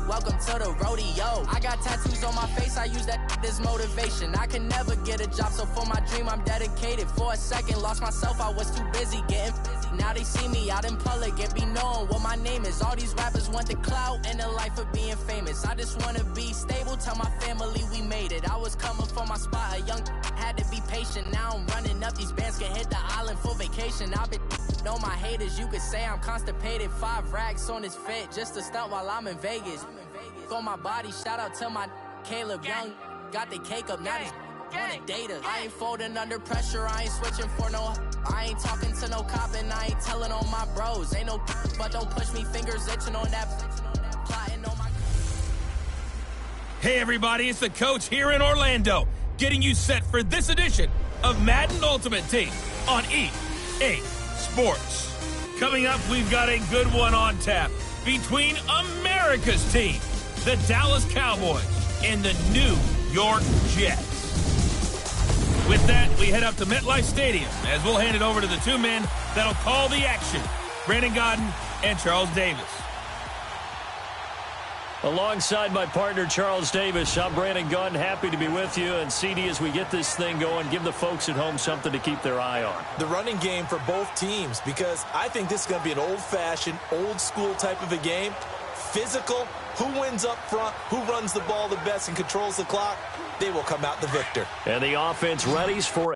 S13: welcome to the rodeo. I got tattoos on my face, I use that as motivation. I can never get a job, so for my dream I'm dedicated. For a second, lost myself, I was too busy getting. Now they see me out in public and be knowing what my name is. All these rappers want the clout and the life of being famous. I just wanna be stable, tell my family we made it. I was coming for my spot, a young had to be patient. Now I'm running up, these bands can hit the island for vacation. I've been know my haters, you could say I'm constipated. 5 racks on his fit, just to stunt while I'm in Vegas. On my body, shout out to my Caleb Young. Got the cake up, now these wanna date us. I ain't folding under pressure, I ain't switching for no. I ain't talking to no cop and I ain't telling on my bros. Ain't no but don't push me, fingers itching on that. Plotting on my.
S7: Hey everybody, it's the coach here in Orlando, getting you set for this edition of Madden Ultimate Team on EA Sports. Coming up, we've got a good one on tap between America's team, the Dallas Cowboys, and the New York Jets. With that, we head up to MetLife Stadium as we'll hand it over to the two men that'll call the action, Brandon Gaudin and Charles Davis.
S8: Alongside my partner, Charles Davis, I'm Brandon Gaudin, happy to be with you. And CD, as we get this thing going, give the folks at home something to keep their eye on.
S11: The running game for both teams, because I think this is going to be an old-fashioned, old-school type of a game. Physical, who wins up front, who runs the ball the best and controls the clock, they will come out the victor.
S8: And the offense readies for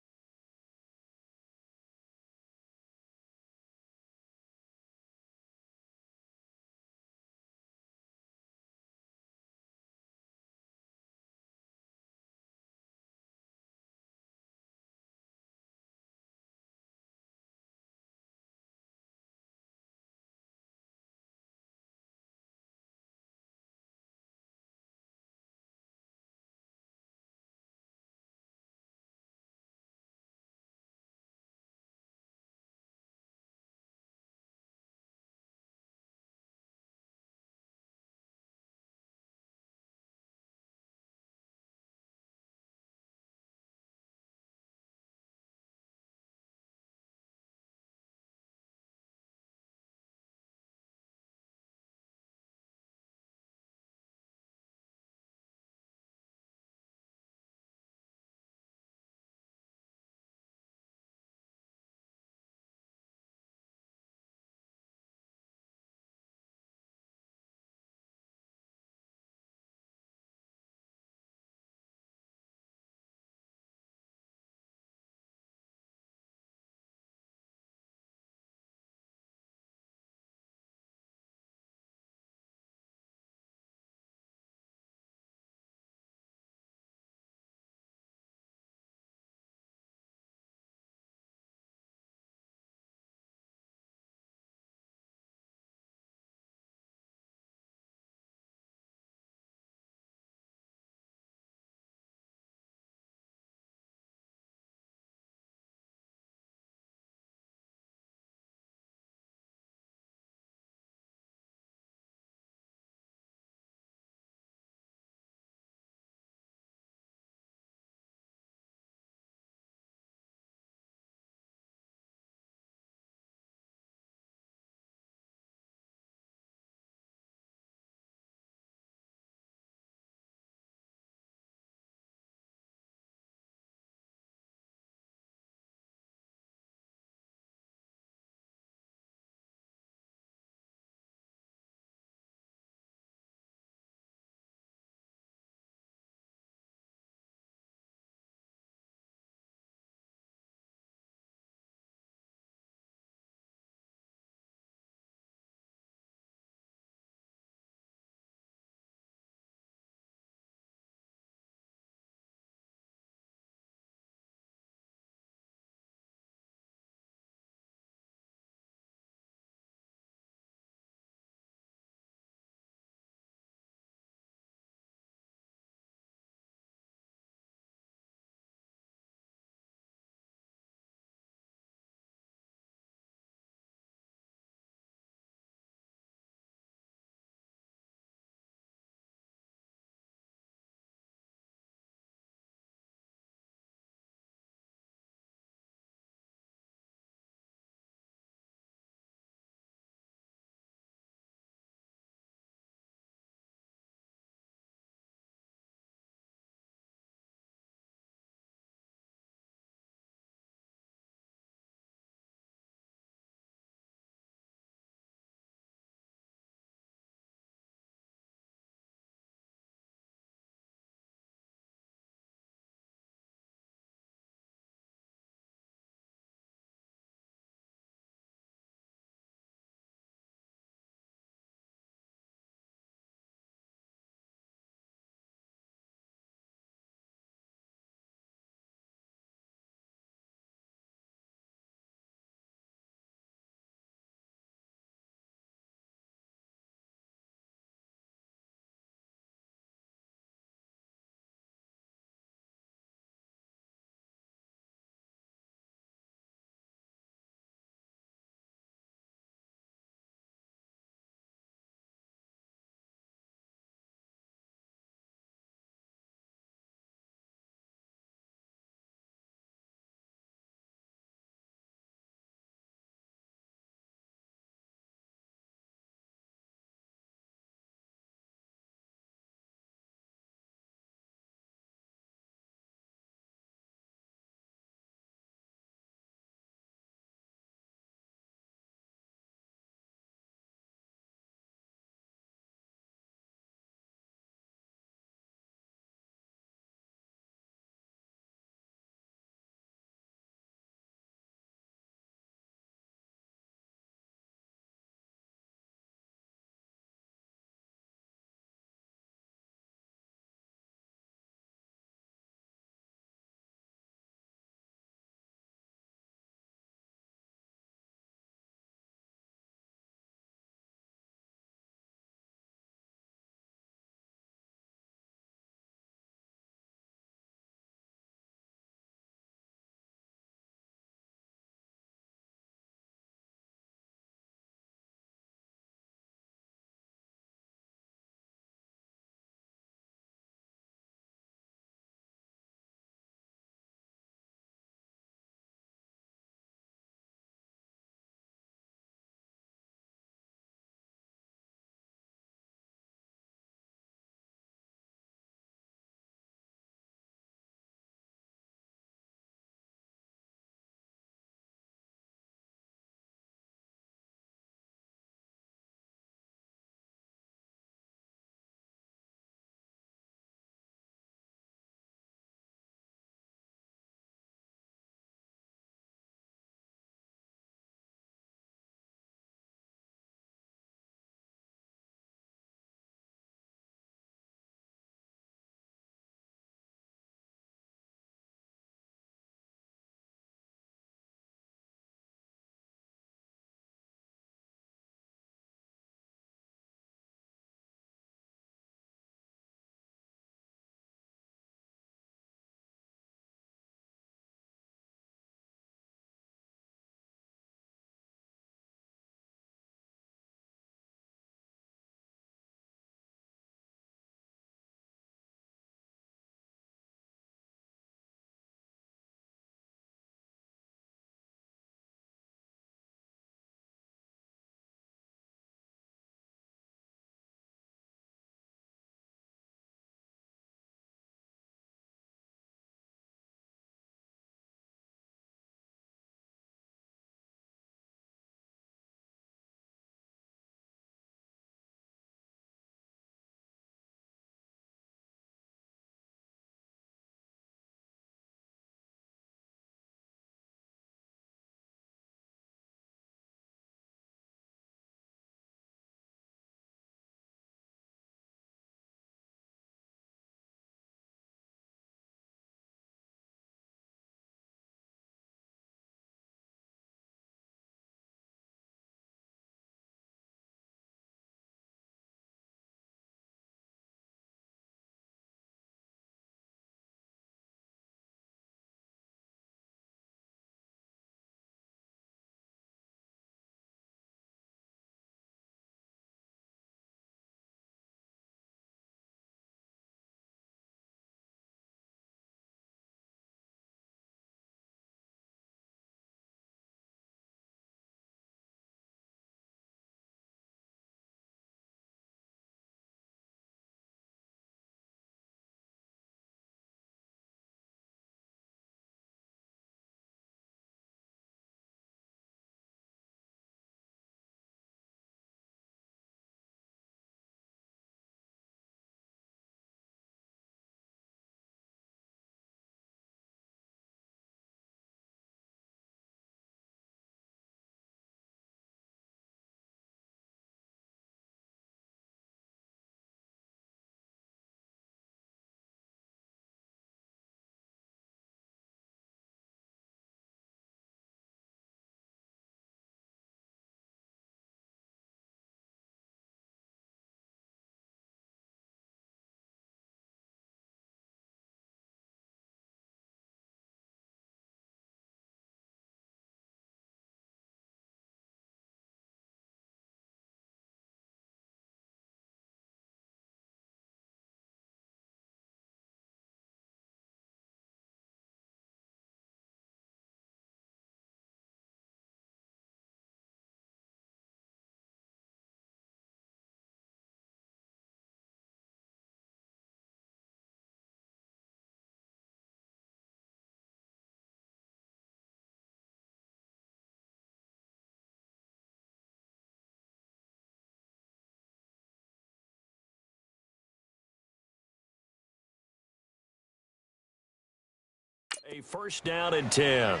S8: A first down and 10.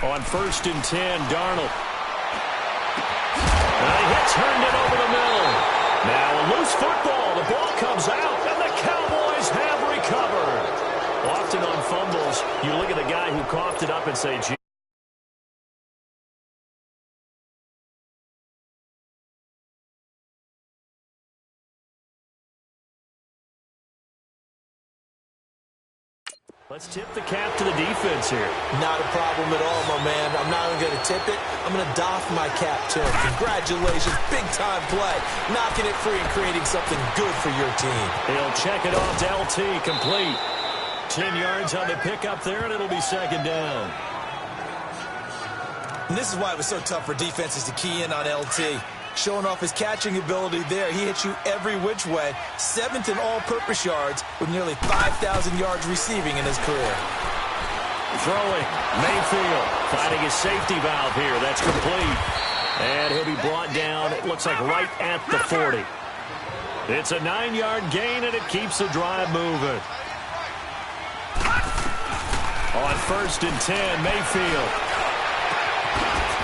S8: On 1st and 10, Darnold. He turned it over the middle. Now a loose football. The ball comes out, and the Cowboys have recovered. Often on fumbles, you look at the guy who coughed it up and say, gee. Let's tip the cap to the defense here.
S11: Not a problem at all, my man. I'm not even going to tip it. I'm going to doff my cap to him. Congratulations. Big-time play. Knocking it free and creating something good for your team.
S8: He'll check it off to LT. Complete. 10 yards on the pickup there, and it'll be 2nd down.
S11: And this is why it was so tough for defenses to key in on LT. Showing off his catching ability there. He hits you every which way. 7th in all-purpose yards with nearly 5,000 yards receiving in his career.
S8: Throwing. Mayfield finding his safety valve here. That's complete. And he'll be brought down, it looks like right at the 40. It's a 9-yard gain, and it keeps the drive moving. On 1st and 10, Mayfield.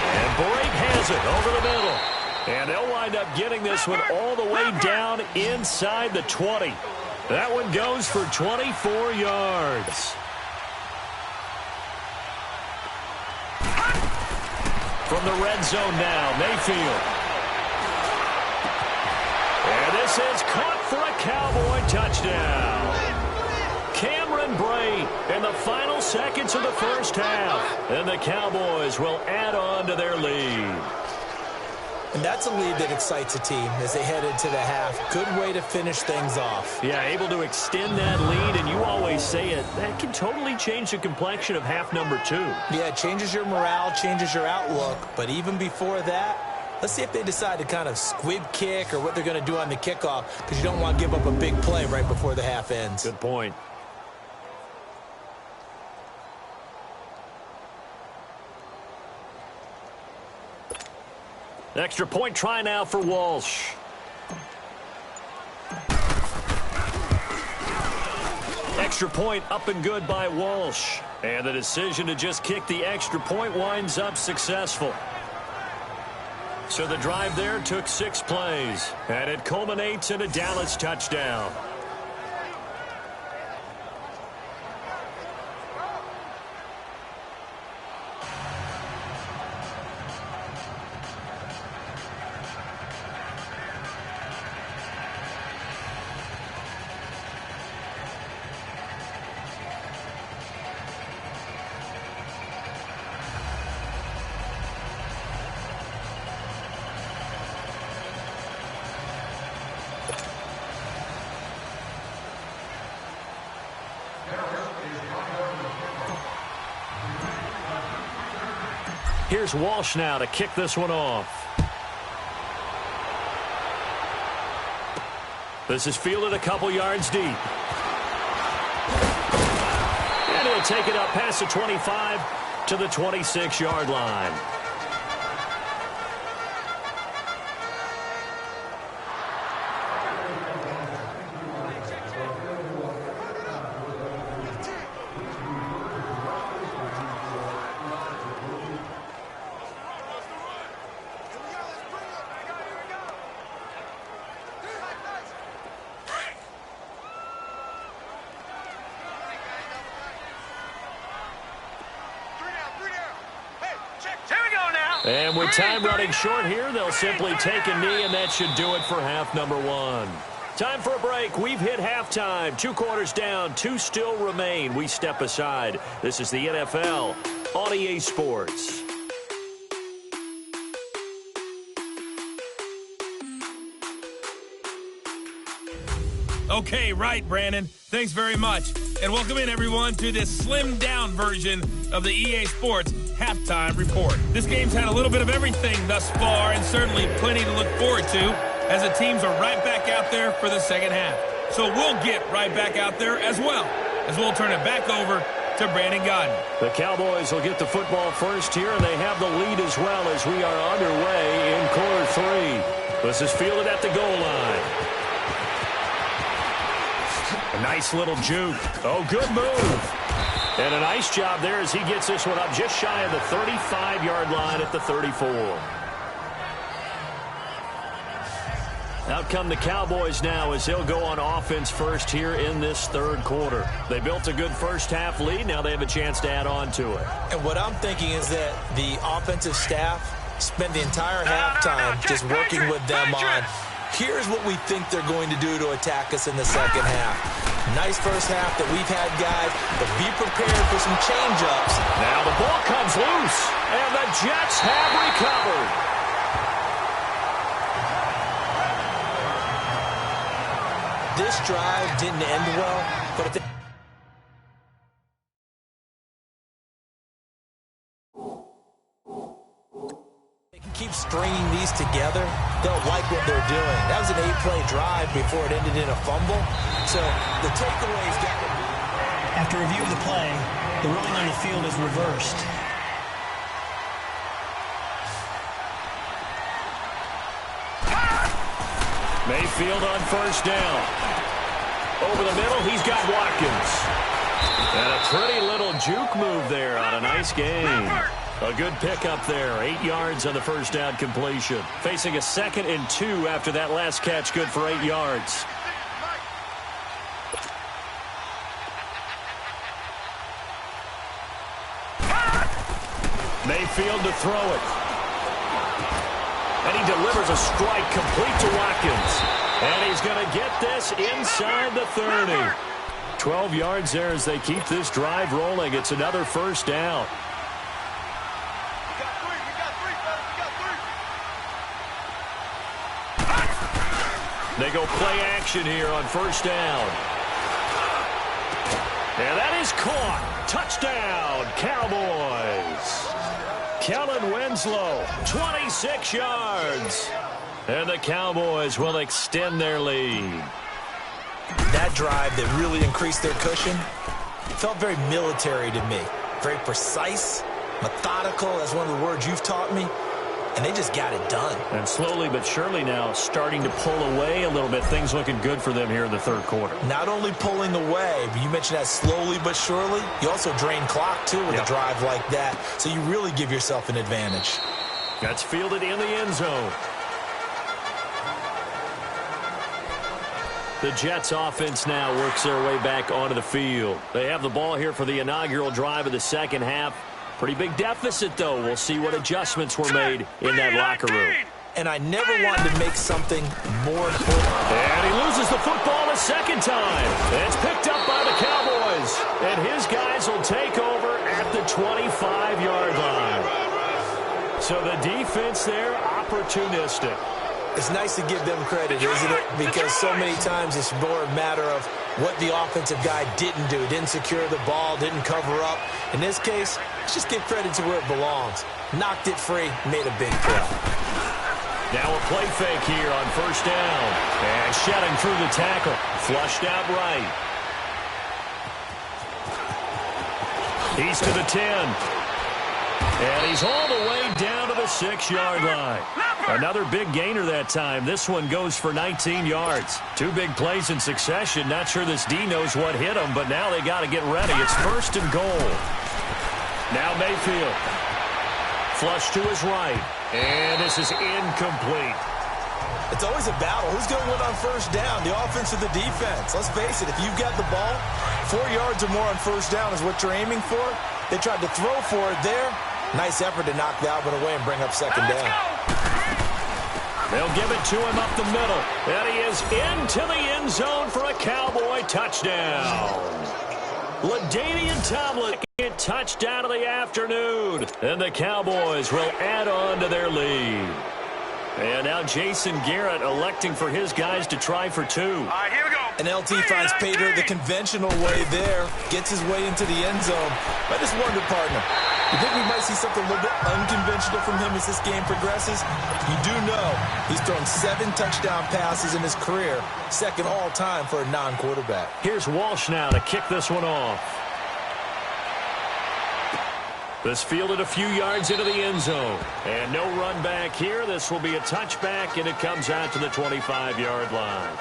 S8: And Brake has it over the middle. And they'll wind up getting this one all the way down inside the 20. That one goes for 24 yards. From the red zone now, Mayfield. And this is caught for a Cowboy touchdown. Cameron Brate in the final seconds of the first half. And the Cowboys will add on to their lead.
S11: And that's a lead that excites a team as they head into the half. Good way to finish things off.
S8: Yeah, able to extend that lead, and you always say it, that can totally change the complexion of half number 2.
S11: Yeah, it changes your morale, changes your outlook. But even before that, let's see if they decide to kind of squib kick or what they're going to do on the kickoff, because you don't want to give up a big play right before the half ends.
S8: Good point. Extra point try now for Walsh. Extra point up and good by Walsh. And the decision to just kick the extra point winds up successful. So the drive there took 6 plays. And it culminates in a Dallas touchdown. Here's Walsh now to kick this one off. This is fielded a couple yards deep. And he'll take it up past the 25 to the 26-yard line. And with time running short here, they'll simply take a knee, and that should do it for half number 1. Time for a break. We've hit halftime. 2 quarters down, 2 still remain. We step aside. This is the NFL on EA Sports.
S7: Okay, right, Brandon. Thanks very much. And welcome in, everyone, to this slimmed-down version of the EA Sports Halftime Report. This game's had a little bit of everything thus far, and certainly plenty to look forward to, as the teams are right back out there for the second half. So we'll get right back out there as well, as we'll turn it back over to Brandon Godden.
S8: The Cowboys will get the football first here, and they have the lead as well as we are underway in quarter 3. This is fielded at the goal line. A nice little juke. Oh, good move. And a nice job there as he gets this one up just shy of the 35-yard line at the 34. Out come the Cowboys now as they'll go on offense first here in this third quarter. They built a good first-half lead. Now they have a chance to add on to it.
S11: And what I'm thinking is that the offensive staff spent the entire halftime just working with them on, here's what we think they're going to do to attack us in the second half. Nice first half that we've had, guys, but be prepared for some change-ups.
S8: Now the ball comes loose, and the Jets have recovered.
S11: This drive didn't end well, but if they can keep stringing these together, they'll like what they're doing. That was an 8-play drive before it ended in a fumble. So the takeaway's got to be.
S12: After review of the play, the ruling on the field is reversed.
S8: Mayfield on first down. Over the middle, he's got Watkins. And a pretty little juke move there on a nice game. A good pickup there. 8 yards on the first down completion. Facing a 2nd and 2 after that last catch, good for 8 yards. Mayfield to throw it. And he delivers a strike complete to Watkins. And he's going to get this inside the 30. 12 yards there as they keep this drive rolling. It's another first down. They go play action here on first down. And that is caught. Touchdown, Cowboys. Kellen Winslow, 26 yards. And the Cowboys will extend their lead.
S11: That drive that really increased their cushion felt very military to me. Very precise, methodical. That's one of the words you've taught me. And they just got it done.
S8: And slowly but surely now starting to pull away a little bit. Things looking good for them here in the third quarter.
S11: Not only pulling away, but you mentioned that slowly but surely. You also drain clock, too, with a drive like that. So you really give yourself an advantage.
S8: That's fielded in the end zone. The Jets offense now works their way back onto the field. They have the ball here for the inaugural drive of the second half. Pretty big deficit, though. We'll see what adjustments were made in that locker room.
S11: And I never wanted to make something more important.
S8: And he loses the football a second time. It's picked up by the Cowboys. And his guys will take over at the 25-yard line. So the defense there, opportunistic.
S11: It's nice to give them credit, isn't it? Because so many times it's more a matter of what the offensive guy didn't do. Didn't secure the ball, didn't cover up. In this case, let's just give credit to where it belongs. Knocked it free, made a big play.
S8: Now a play fake here on first down. And shedding through the tackle. Flushed out right. He's to the 10. And he's all the way down to the 6-yard line. Another big gainer that time. This one goes for 19 yards. 2 big plays in succession. Not sure this D knows what hit him, but now they got to get ready. It's first and goal. Now Mayfield. Flush to his right. And this is incomplete.
S11: It's always a battle. Who's going to win on first down, the offense or the defense? Let's face it, if you've got the ball, 4 yards or more on first down is what you're aiming for. They tried to throw for it there. Nice effort to knock that one away and bring up second down.
S8: They'll give it to him up the middle. And he is into the end zone for a Cowboy touchdown. LaDainian Tomlin, touchdown of the afternoon. And the Cowboys will add on to their lead. And now Jason Garrett electing for his guys to try for 2.
S3: All right, here we go.
S11: And LT finds Pater the conventional way there. Gets his way into the end zone. I just wonder, partner, you think we might see something a little bit unconventional from him as this game progresses? You do know he's thrown 7 touchdown passes in his career. Second all-time for a non-quarterback.
S8: Here's Walsh now to kick this one off. This fielded a few yards into the end zone. And no run back here. This will be a touchback, and it comes out to the 25-yard line.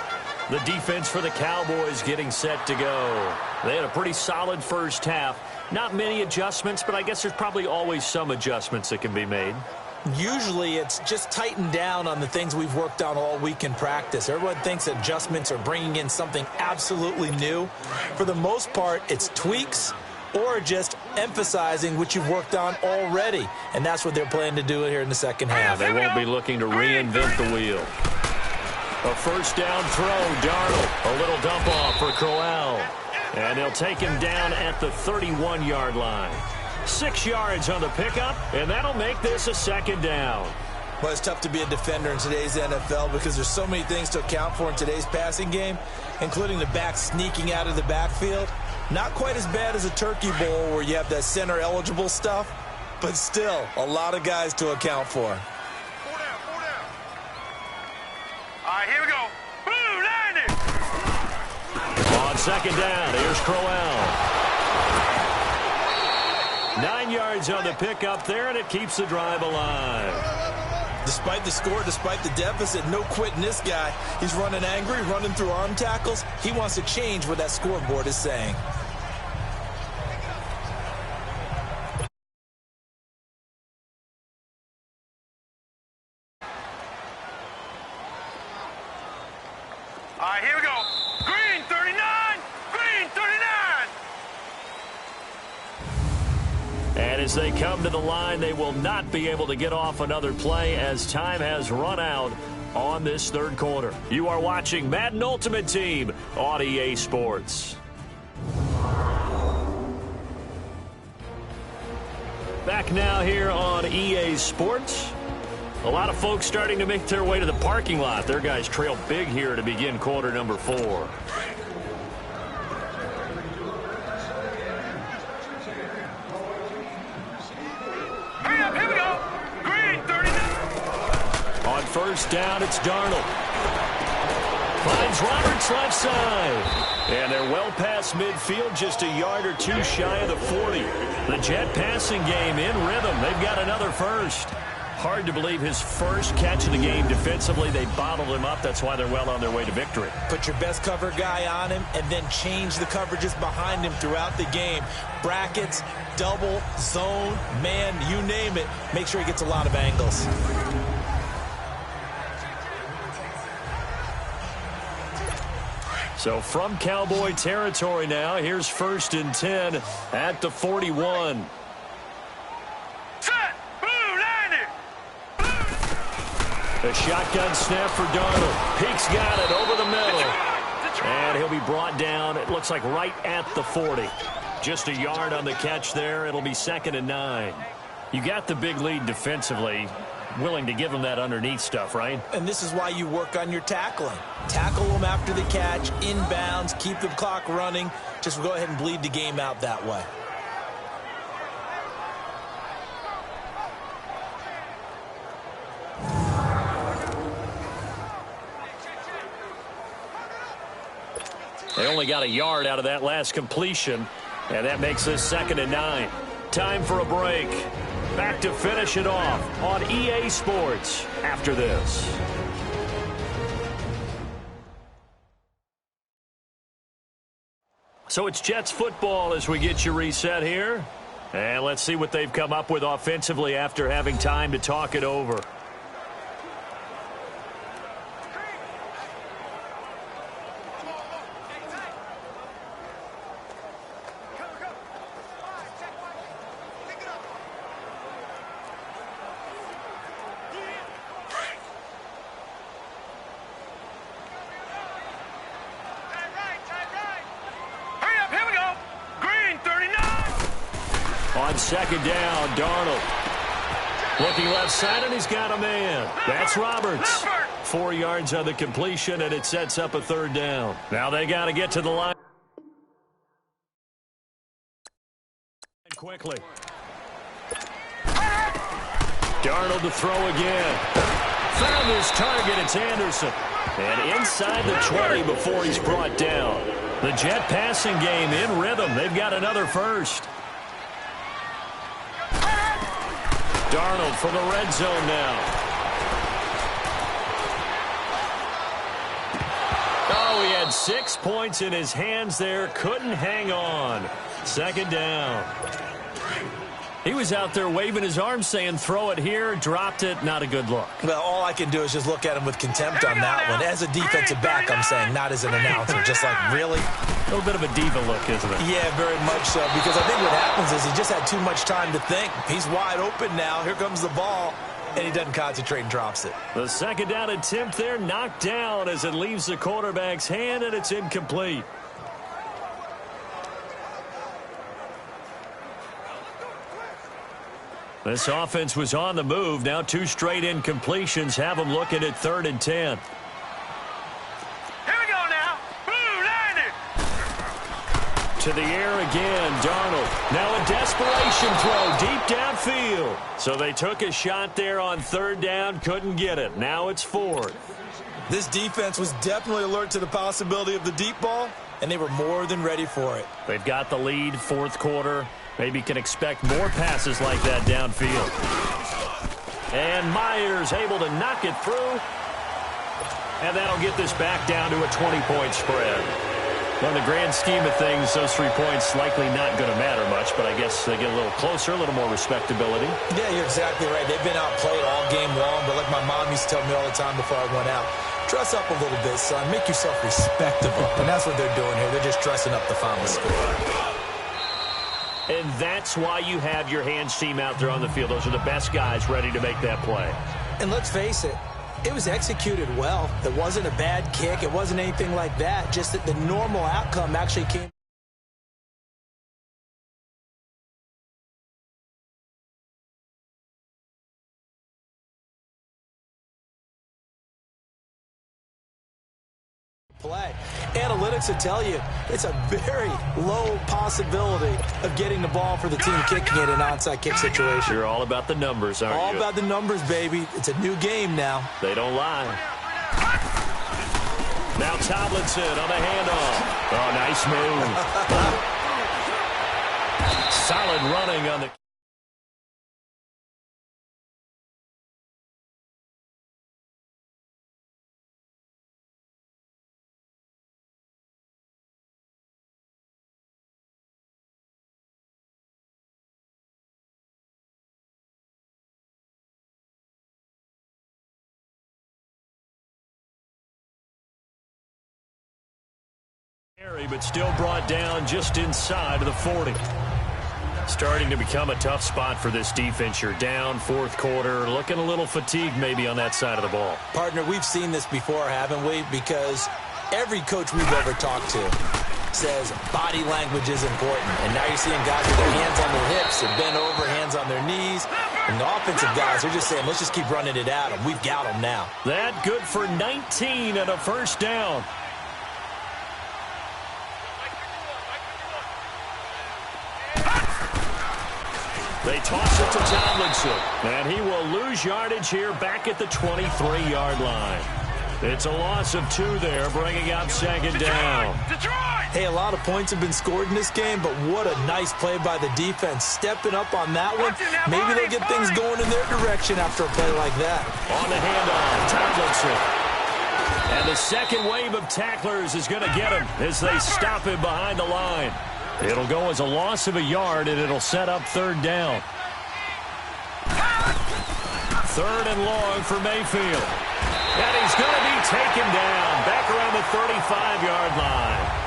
S8: The defense for the Cowboys getting set to go. They had a pretty solid first half. Not many adjustments, but I guess there's probably always some adjustments that can be made.
S11: Usually it's just tightened down on the things we've worked on all week in practice. Everyone thinks adjustments are bringing in something absolutely new. For the most part, it's tweaks or just emphasizing what you've worked on already. And that's what they're planning to do here in the second half.
S8: They won't be looking to reinvent the wheel. A first down throw, Darnold. A little dump off for Crowell. And they'll take him down at the 31-yard line. 6 yards on the pickup, and that'll make this a second down.
S11: Well, it's tough to be a defender in today's NFL because there's so many things to account for in today's passing game, including the back sneaking out of the backfield. Not quite as bad as a turkey bowl where you have that center-eligible stuff, but still a lot of guys to account for.
S3: All right, here we go. Boom, landed.
S8: On second down, here's Crowell. 9 yards on the pickup there, and it keeps the drive alive.
S11: Despite the score, despite the deficit, no quitting this guy. He's running angry, running through arm tackles. He wants to change what that scoreboard is saying.
S3: All right, here we go. Green 39. Green 39.
S8: And as they come to the line, they will not be able to get off another play as time has run out on this third quarter. You are watching Madden Ultimate Team on EA Sports. Back now here on EA Sports. A lot of folks starting to make their way to the parking lot. Their guys trail big here to begin quarter number 4.
S3: Hurry up, here we go. Green 39.
S8: On first down, it's Darnold. Finds Roberts left side. And they're well past midfield, just a yard or two shy of the 40. The Jet passing game in rhythm. They've got another first. Hard to believe his first catch of the game defensively. They bottled him up. That's why they're well on their way to victory.
S11: Put your best cover guy on him and then change the coverages behind him throughout the game. Brackets, double, zone, man, you name it. Make sure he gets a lot of angles.
S8: So from Cowboy territory now, here's 1st and 10 at the 41. A shotgun snap for Darnold. Peaks got it over the middle. And he'll be brought down, it looks like right at the 40. Just a yard on the catch there. It'll be 2nd and 9. You got the big lead defensively. Willing to give them that underneath stuff, right?
S11: And this is why you work on your tackling. Tackle them after the catch, inbounds, keep the clock running. Just go ahead and bleed the game out that way.
S8: They only got a yard out of that last completion, and that makes this 2nd and 9. Time for a break. Back to finish it off on EA Sports after this. So it's Jets football as we get you reset here. And let's see what they've come up with offensively after having time to talk it over. On 2nd down, Darnold. Looking left side, and he's got a man. That's Roberts. 4 yards on the completion, and it sets up a 3rd down. Now they got to get to the line quickly. Darnold to throw again. Found his target. It's Anderson. And inside the 20 before he's brought down. The Jet passing game in rhythm. They've got another first. Darnold from the red zone now. Oh, Had 6 points in his hands there. Couldn't hang on. Second down. He was out there waving his arms saying, throw it here, dropped it, not a good look.
S11: Well, all I can do is just look at him with contempt on that one. As a defensive back, I'm saying, not as an announcer. Just like, really?
S8: A little bit of a diva look, isn't it?
S11: Yeah, very much so. Because I think what happens is he just had too much time to think. He's wide open now. Here comes the ball. And he doesn't concentrate and drops it.
S8: The second down attempt there knocked down as it leaves the quarterback's hand, and it's incomplete. This offense was on the move. Now 2 straight incompletions have them looking at 3rd and 10.
S1: Here we go now. Blue landed.
S8: To the air again, Darnold. Now a desperation throw deep downfield. So they took a shot there on 3rd down, couldn't get it. Now it's 4th.
S11: This defense was definitely alert to the possibility of the deep ball, and they were more than ready for it.
S8: They've got the lead, 4th quarter. Maybe can expect more passes like that downfield. And Myers able to knock it through. And that'll get this back down to a 20-point spread. Well, in the grand scheme of things, those 3 points likely not going to matter much, but I guess they get a little closer, a little more respectability.
S11: Yeah, you're exactly right. They've been outplayed all game long, but like my mom used to tell me all the time before I went out, dress up a little bit, son. Make yourself respectable. And that's what they're doing here. They're just dressing up the final score.
S8: And that's why you have your hands team out there on the field. Those are the best guys ready to make that play.
S11: And let's face it, it was executed well. It wasn't a bad kick. It wasn't anything like that. Just that the normal outcome actually came. Play. Analytics will tell you it's a very low possibility of getting the ball for the team kicking it in an onside kick situation.
S8: You're all about the numbers, aren't you?
S11: All about the numbers, baby. It's a new game now.
S8: They don't lie. Now Tomlinson on the handoff. Oh, nice move. Solid running on the... but still brought down just inside of the 40. Starting to become a tough spot for this defense. You're down 4th quarter, looking a little fatigued maybe on that side of the ball.
S11: Partner, we've seen this before, haven't we? Because every coach we've ever talked to says body language is important. And now you're seeing guys with their hands on their hips and bent over, hands on their knees. And the offensive guys are just saying, let's just keep running it at them. We've got them now.
S8: That good for 19 and a 1st down. They toss it to Tomlinson, and he will lose yardage here back at the 23-yard line. It's a loss of 2 there, bringing up 2nd down.
S11: Hey, a lot of points have been scored in this game, but what a nice play by the defense. Stepping up on that one, maybe they'll get things going in their direction after a play like that.
S8: On the handoff, Tomlinson. And the second wave of tacklers is going to get him as they stop him behind the line. It'll go as a loss of a yard, and it'll set up 3rd down. 3rd and long for Mayfield. And he's going to be taken down back around the 35-yard line.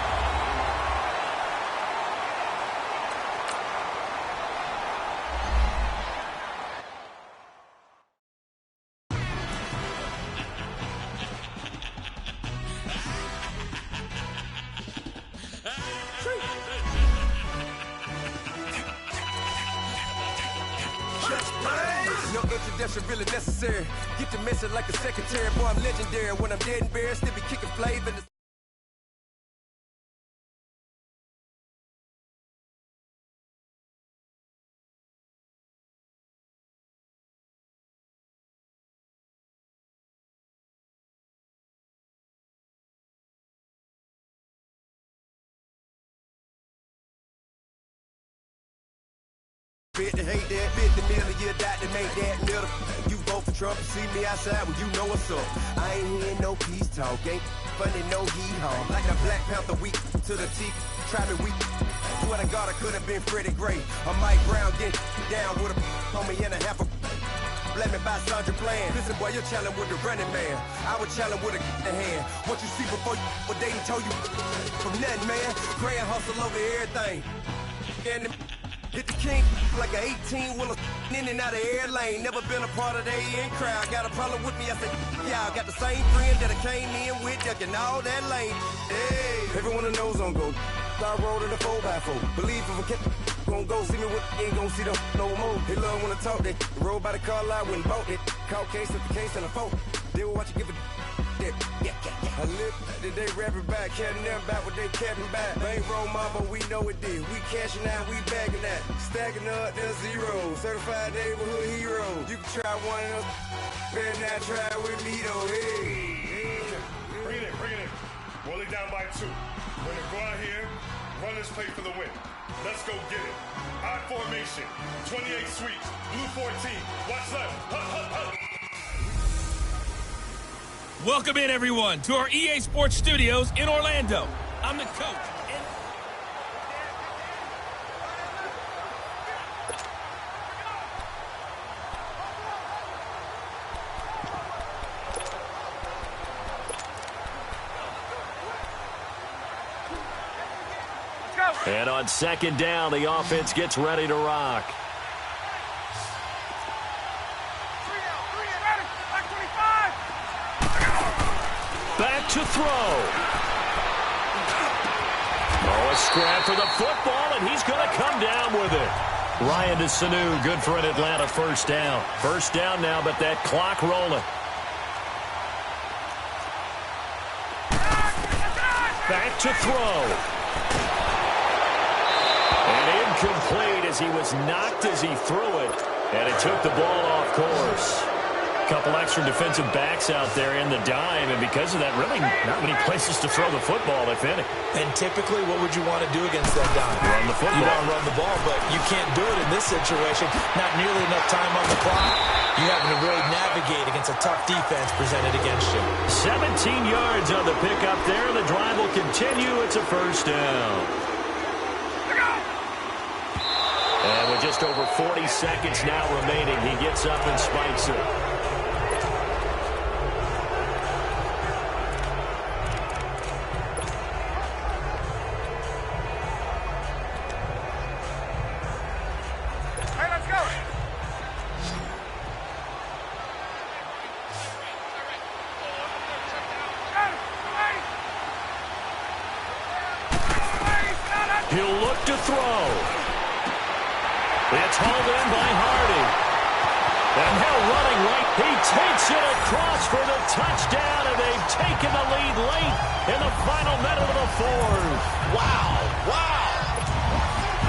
S2: Really necessary. Get the message like a secretary. Boy, I'm legendary. When I'm dead and buried, still be kicking flavor. Fit to hate that, fit the middle, you die to make that middle. You vote for Trump and see me outside when you know what's up. I ain't hearing no peace talk, ain't funny, no hee-haw. Like the Black Panther, weak to the teeth. Try me weak. Swear to God, I could have been Freddie Gray. Or Mike Brown getting down with a homie and a half a. Let me buy Sandra playing. Listen, boy, you're challenging with the running man. I was challenging with a hand. What you see before you, what they told you from nothing, man. Grand hustle over everything. And hit the king like an 18-wheeler in and out of air lane. Never been a part of the in crowd. Got a problem with me, I said, y'all got the same friend that I came in with, ducking all that lane. Hey, everyone knows on go. I rolled in a 4x4. Believe if I kept gon' go see me with ain't gon' see them no more. They love when I talk, they roll by the car lot when bought it. Caught case at the case and a phone. They will watch you give a that. I live that they rapping back, capping them back what they capping back. They ain't roll mama, we know it did. We cashing out, we bagging that. Stacking up, there's zero. Certified neighborhood hero. You can try one of those, better not try with me though. Hey.
S3: Bring it in. Roll it down by 2. We're gonna go out here, run this play for the win. Let's go get it. I formation, 28 sweeps, blue 14. Watch left.
S7: Welcome in, everyone, to our EA Sports Studios in Orlando. I'm the coach.
S8: And on second down, the offense gets ready to rock. Back to throw. Oh, a scrap for the football, and he's going to come down with it. Ryan to Sanu, good for an Atlanta first down. First down now, but that clock rolling. Back to throw. And incomplete as he was knocked as he threw it. And it took the ball off course. Couple extra defensive backs out there in the dime, and because of that, really not many places to throw the football, if any.
S11: And typically, what would you want to do against that dime?
S8: Run the football.
S11: You want to run the ball, but you can't do it in this situation. Not nearly enough time on the clock. You having to really navigate against a tough defense presented against you.
S8: 17 yards on the pickup there. The drive will continue. It's a first down. And with just over 40 seconds now remaining, he gets up and spikes it. He'll look to throw. It's hauled in by Hardy. And now running right. He takes it across for the touchdown, and they've taken the lead late in the final minute of the fourth.
S11: Wow.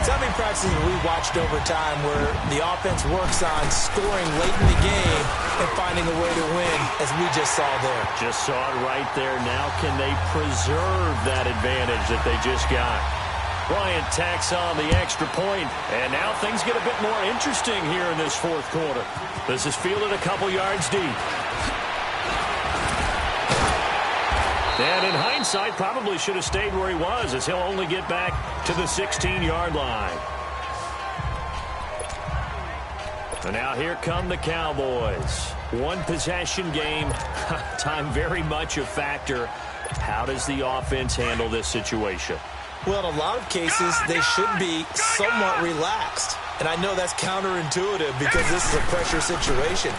S11: How many practices we watched over time where the offense works on scoring late in the game and finding a way to win, as we just saw there.
S8: Just saw it right there. Now can they preserve that advantage that they just got? Bryant tacks on the extra point, and now things get a bit more interesting here in this fourth quarter. This is fielded a couple yards deep. And in hindsight, probably should have stayed where he was, as he'll only get back to the 16-yard line. And now here come the Cowboys. One possession game, time very much a factor. How does the offense handle this situation?
S11: Well, in a lot of cases, they should be somewhat relaxed. And I know that's counterintuitive because this is a pressure situation.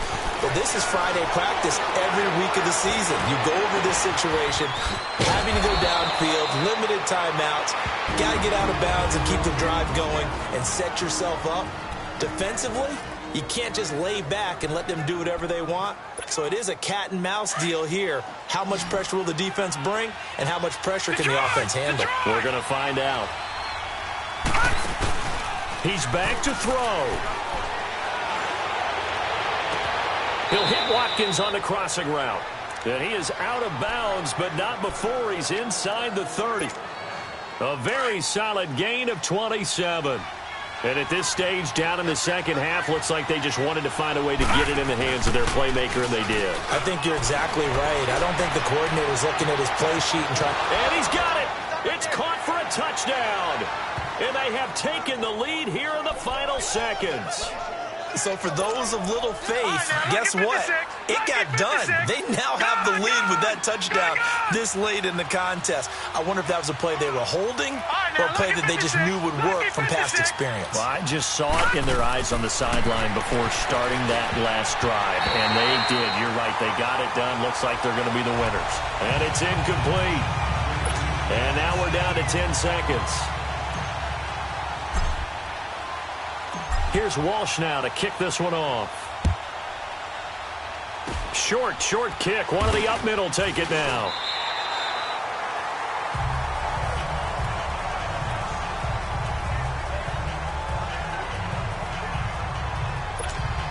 S11: But this is Friday practice every week of the season. You go over this situation, having to go downfield, limited timeouts, got to get out of bounds and keep the drive going and set yourself up. Defensively, you can't just lay back and let them do whatever they want. So it is a cat and mouse deal here. How much pressure will the defense bring, and how much pressure can the offense handle?
S8: We're going to find out. He's back to throw. He'll hit Watkins on the crossing route. And he is out of bounds, but not before he's inside the 30. A very solid gain of 27. And at this stage, down in the second half, looks like they just wanted to find a way to get it in the hands of their playmaker, and they did.
S11: I think you're exactly right. I don't think the coordinator's looking at his play sheet and trying.
S8: And he's got it. It's caught for a touchdown. And they have taken the lead here in the final seconds.
S11: So for those of little faith, guess what? It got done. They now have the lead with that touchdown this late in the contest. I wonder if that was a play they were holding or a play that they just knew would work from past experience.
S8: Well, I just saw it in their eyes on the sideline before starting that last drive, and they did. You're right. They got it done. Looks like they're going to be the winners. And it's incomplete. And now we're down to 10 seconds. Here's Walsh now to kick this one off. Short kick. One of the up mid will take it now.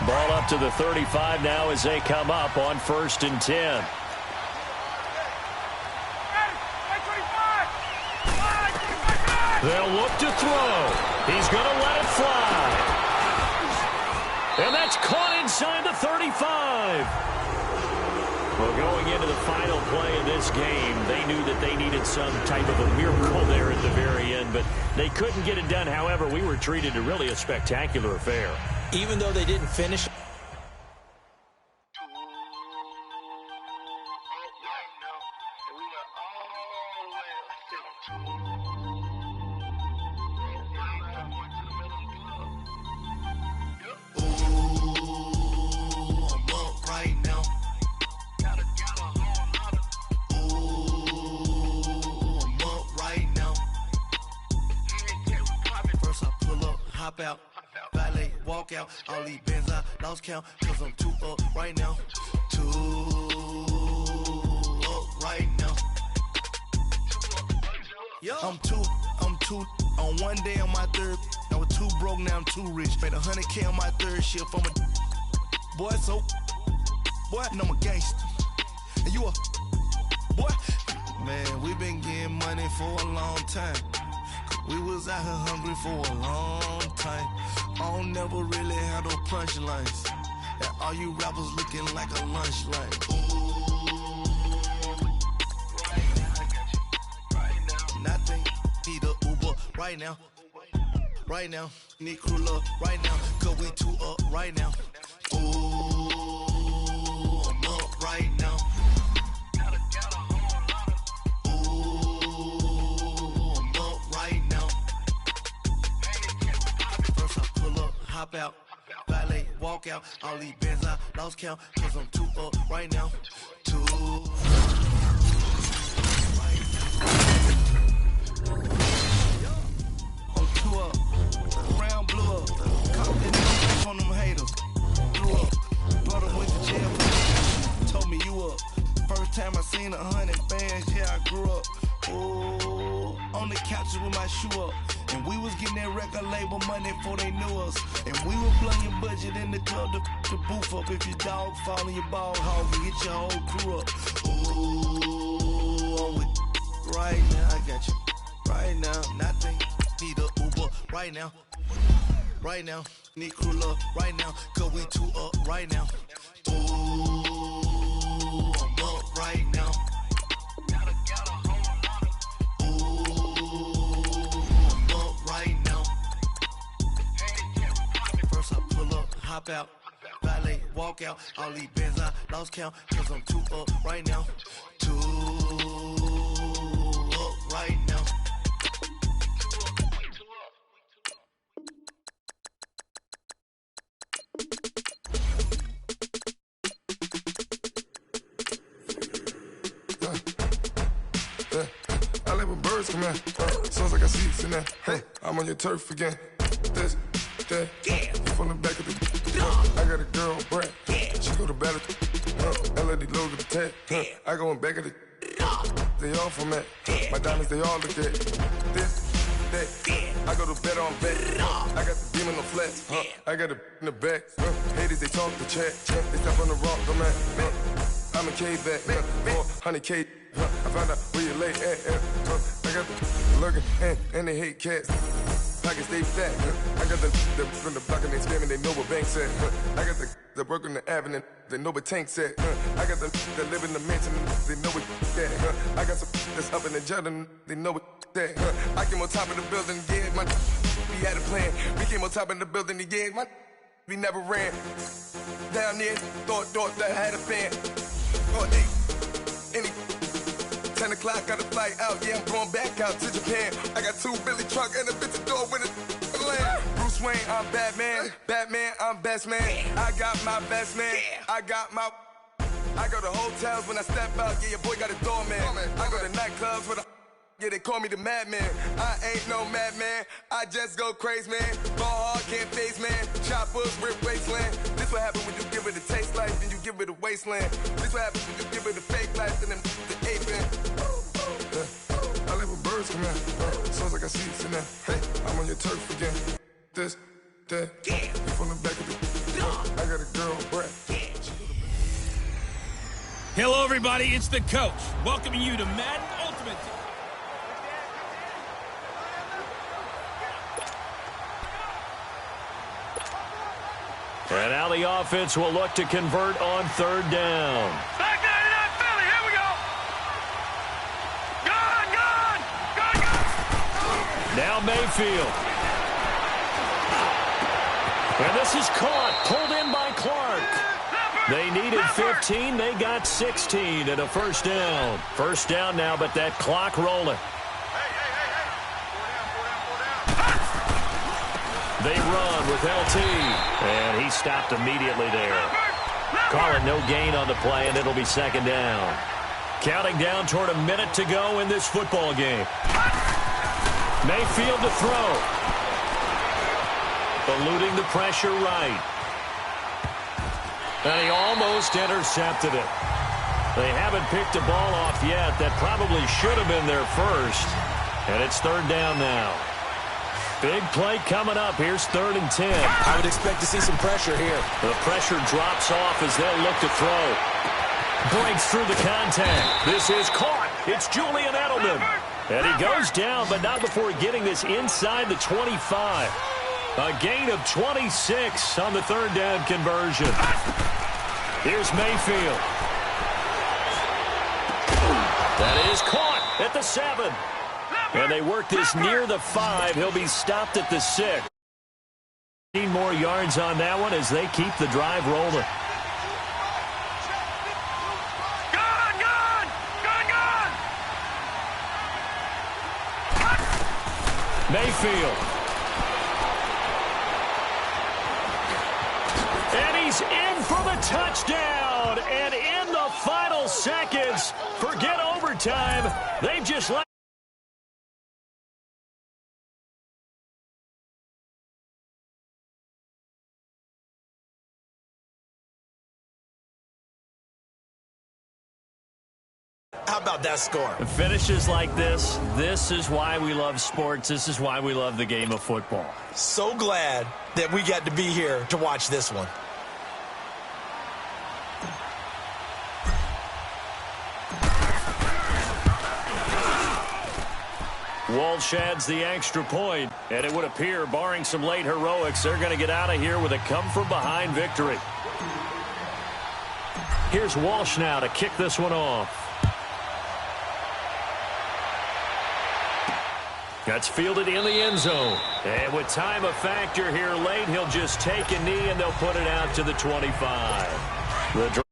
S8: Ball up to the 35 now as they come up on 1st and 10. They'll look to throw. He's going to let it fly. And that's caught inside the 35. Well, going into the final play of this game, they knew that they needed some type of a miracle there at the very end, but they couldn't get it done. However, we were treated to really a spectacular affair.
S11: Even though they didn't finish.
S10: Out, valet, walk out, all these bands I lost count, cause I'm too up right now, too up right now. I'm too, on one day on my third, I was too broke, now I'm too rich, made 100K on my third shift, I'm a, boy, so, boy, and I'm a gangster, and you a, boy, man, we been getting money for a long time. We was out here hungry for a long time. I don't never really have no punchlines. And all you rappers looking like a lunch line. Nothing, need a Uber right now. Right now, need crew love right now. Cause we too up right now. Ooh, I'm up right now. Hop out, valet, walk out, all these bands I lost count, cause I'm too up right now, too I'm too up, round blew up, caught that from them haters, blew up, brother went to jail, told me you up, first time I seen 100 bands, yeah I grew up, ooh, on the couches with my shoe up. And we was getting that record label money before they knew us. And we were blowing your budget in the club to boof up. If your dog fall in your ball hog, we get your whole crew up. Ooh, I'm with right now, I got you. Right now, nothing, need a Uber right now. Right now, need crew love right now. Cause we too up right now. Ooh, I'm up right now. Hop out, valet, walk out, all these bands I lost count, cause I'm too up right now, too up right now.
S5: I let my birds come in, sounds like I see seats in there, hey, I'm on your turf again, this, that, from the back of the I got a girl, Brad. She go to battle. LED logo the tag. I go in back of the. They all from that. My diamonds, they all look at this, that. I go to bet on bet. I got the beam in the flats. I got it in the back. Haters, they talk the chat. They step on the rock, I'm at. I'm a K-back. 400K. I found out where you lay at. I got the looking and they hate cats. pockets stay fat. I got the from the block and they scamming, they know what banks at. I got the work on the avenue, they know what tanks at. I got the that live in the mansion, they know what that. I got some that's up in the jungle, they know what that. I came on top of the building, yeah, we had a plan. We came on top of the building, yeah, we never ran. Down there, thought that I had a fan. All day, 10 o'clock, got a flight out, yeah, I'm going back out to Japan. I got 2 Billy truck and a bitch door with a land. Bruce Wayne, I'm Batman. Batman, I'm best man. I got my best man. I go to hotels when I step out, yeah, your boy got a doorman. I go to nightclubs with a yeah, they call me the madman. I ain't no madman. I just go crazy, man. Ball hard, can't face, man. Choppers, rip wasteland. This what happen when you give it a taste life and you give it a wasteland. This what happens when you give it a fake life and then the aping. I live with birds come in. Sounds like I see it in there. Hey, I'm on your turf again. This, that, you from the back of the I got a girl, Brett.
S7: Hello, everybody. It's the coach welcoming you to Madden Ultimate Team.
S8: And now the offense will look to convert on 3rd down.
S3: Back 99 Philly, here we go. Gone.
S8: Now Mayfield. And this is caught, pulled in by Clark. They needed 15, they got 16 and a 1st down. 1st down now, but that clock rolling. They run with LT, and he stopped immediately there. Calling no gain on the play, and it'll be 2nd down. Counting down toward a minute to go in this football game. Mayfield to throw. Eluding the pressure right. And he almost intercepted it. They haven't picked a ball off yet. That probably should have been their first. And it's 3rd down now. Big play coming up. Here's 3rd and 10.
S11: I would expect to see some pressure here.
S8: The pressure drops off as they'll look to throw. Breaks through the contact. This is caught. It's Julian Edelman. And he goes down, but not before getting this inside the 25. A gain of 26 on the 3rd down conversion. Here's Mayfield. That is caught at the 7. And they work this near the 5. He'll be stopped at the 6. 15 more yards on that one as they keep the drive rolling. Mayfield. And he's in for the touchdown. And in the final seconds, forget overtime. They've just let.
S11: How about that score?
S8: Finishes like this. This is why we love sports. This is why we love the game of football.
S11: So glad that we got to be here to watch this one.
S8: Walsh adds the extra point, and it would appear, barring some late heroics, they're going to get out of here with a come-from-behind victory. Here's Walsh now to kick this one off. That's fielded in the end zone. And with time a factor here late, he'll just take a knee, and they'll put it out to the 25. The